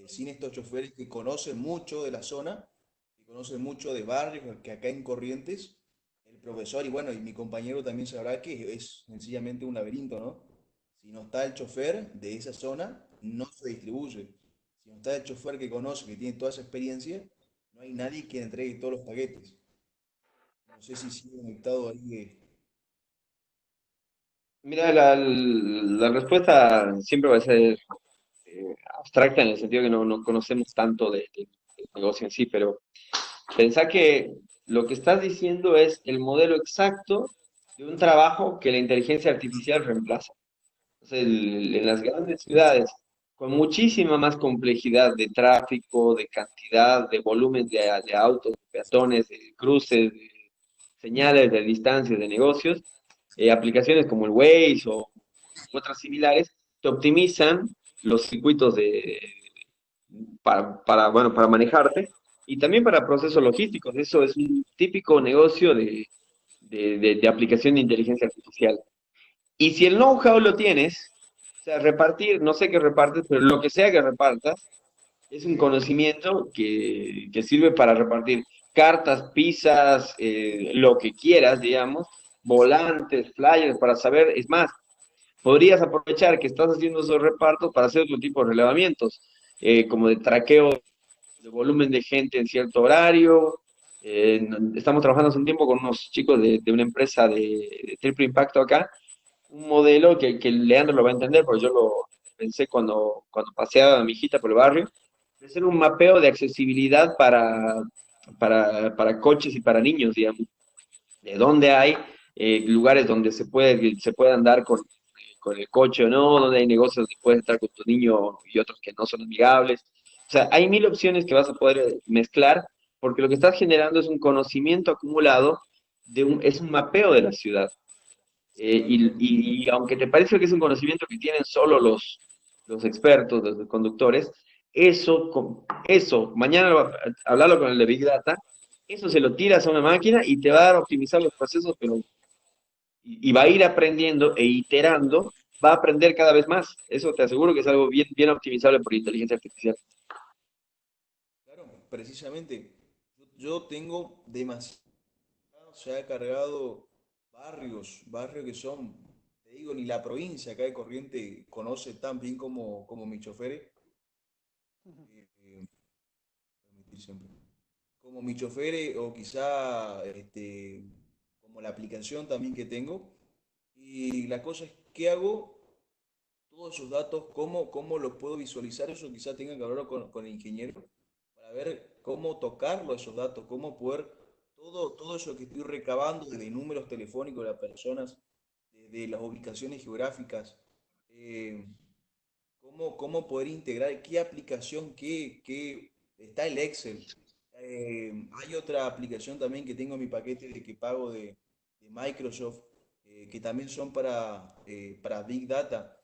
sin estos choferes que conocen mucho de la zona, que conocen mucho de barrios, que acá en Corrientes, el profesor y bueno, y mi compañero también sabrá que es sencillamente un laberinto, ¿no? Si no está el chofer de esa zona, no se distribuye. Si no está el chofer que conoce, que tiene toda esa experiencia, no hay nadie que entregue todos los paquetes. No sé si sigue conectado ahí. Mira, la respuesta siempre va a ser abstracta en el sentido que no conocemos tanto del negocio en sí, pero pensá que lo que estás diciendo es el modelo exacto de un trabajo que la inteligencia artificial reemplaza. O sea, en las grandes ciudades, con muchísima más complejidad de tráfico, de cantidad, de volumen de autos, de peatones, de cruces, de señales, de distancias, de negocios, aplicaciones como el Waze o otras similares, te optimizan los circuitos bueno, para manejarte y también para procesos logísticos. Eso es un típico negocio de aplicación de inteligencia artificial. Y si el know-how lo tienes, o sea, repartir, no sé qué repartes, pero lo que sea que repartas, es un conocimiento que sirve para repartir cartas, pizzas, lo que quieras, digamos, volantes, flyers, para saber, es más, podrías aprovechar que estás haciendo esos repartos para hacer otro tipo de relevamientos, como de traqueo de volumen de gente en cierto horario. Estamos trabajando hace un tiempo con unos chicos de una empresa de triple impacto acá, un modelo que Leandro lo va a entender, porque yo lo pensé cuando paseaba a mi hijita por el barrio, de hacer un mapeo de accesibilidad para coches y para niños, digamos, de dónde hay lugares donde se puede andar con el coche o no, donde hay negocios donde puedes estar con tu niño y otros que no son amigables. O sea, hay mil opciones que vas a poder mezclar, porque lo que estás generando es un conocimiento acumulado, es un mapeo de la ciudad. Claro, claro. Y aunque te parece que es un conocimiento que tienen solo los expertos, los conductores, eso, mañana hablarlo con el de Big Data, eso se lo tiras a una máquina y te va a dar a optimizar los procesos, pero y va a ir aprendiendo e iterando, va a aprender cada vez más. Eso te aseguro que es algo bien optimizable por inteligencia artificial. Claro, precisamente. Yo tengo demasiado, se ha cargado barrios que son, te digo, ni la provincia acá de Corriente conoce tan bien como mi chofer. Permitir siempre. Como mi chofer o quizá como la aplicación también que tengo. Y la cosa es, ¿qué hago? Todos esos datos, cómo los puedo visualizar, eso quizá tenga que hablar con el ingeniero para ver cómo tocarlo esos datos, cómo poder, todo eso que estoy recabando desde números telefónicos de las personas, de las ubicaciones geográficas, eh, cómo poder integrar, qué aplicación, está el Excel. Hay otra aplicación también que tengo en mi paquete de que pago de Microsoft, que también son para Big Data.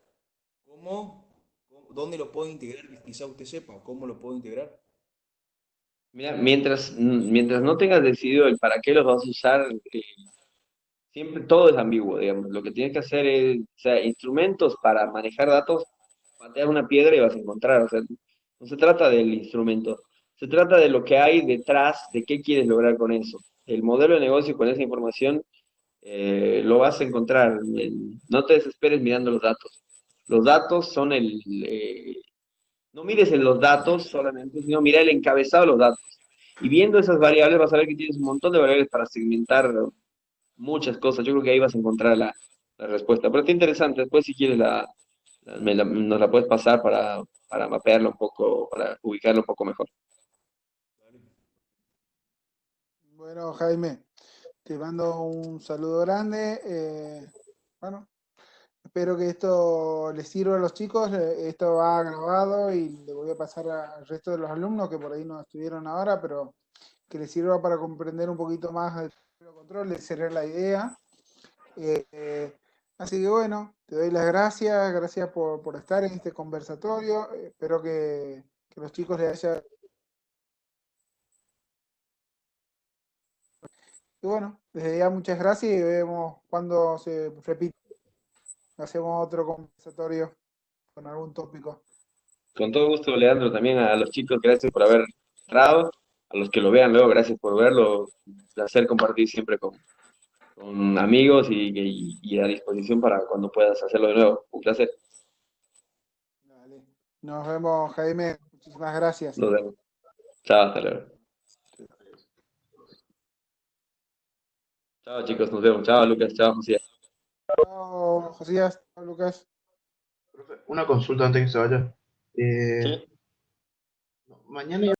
¿Dónde lo puedo integrar? Quizá usted sepa cómo lo puedo integrar. Mira, mientras no tengas decidido el para qué los vas a usar, siempre todo es ambiguo, digamos. Lo que tienes que hacer es, o sea, instrumentos para manejar datos, patear una piedra y vas a encontrar. O sea, no se trata del instrumento, se trata de lo que hay detrás, de qué quieres lograr con eso. El modelo de negocio con esa información lo vas a encontrar. No te desesperes mirando los datos. Los datos son no mires en los datos solamente, sino mira el encabezado de los datos. Y viendo esas variables vas a ver que tienes un montón de variables para segmentar muchas cosas. Yo creo que ahí vas a encontrar la respuesta. Pero está interesante. Después, si quieres, nos la puedes pasar para mapearla un poco, para ubicarla un poco mejor. Dale. Bueno, Jaime, te mando un saludo grande. Bueno, espero que esto les sirva a los chicos. Esto va grabado y le voy a pasar al resto de los alumnos que por ahí no estuvieron ahora, pero que les sirva para comprender un poquito más el control, de ser la idea. Eh, Así que bueno, te doy las gracias por estar en este conversatorio. Espero que los chicos les haya... Y bueno, desde ya muchas gracias y vemos cuando se repite. Hacemos otro conversatorio con algún tópico. Con todo gusto, Leandro, también a los chicos, gracias por haber entrado. A los que lo vean luego, gracias por verlo. Un placer compartir siempre con amigos y a disposición para cuando puedas hacerlo de nuevo. Un placer. Dale. Nos vemos, Jaime. Muchísimas gracias. Nos vemos. Chao, hasta luego. Chao, chicos, nos vemos. Chao, Lucas. Chao, José. Chao, Josías. Chao, Lucas. Profe, una consulta antes que se vaya. Sí. Mañana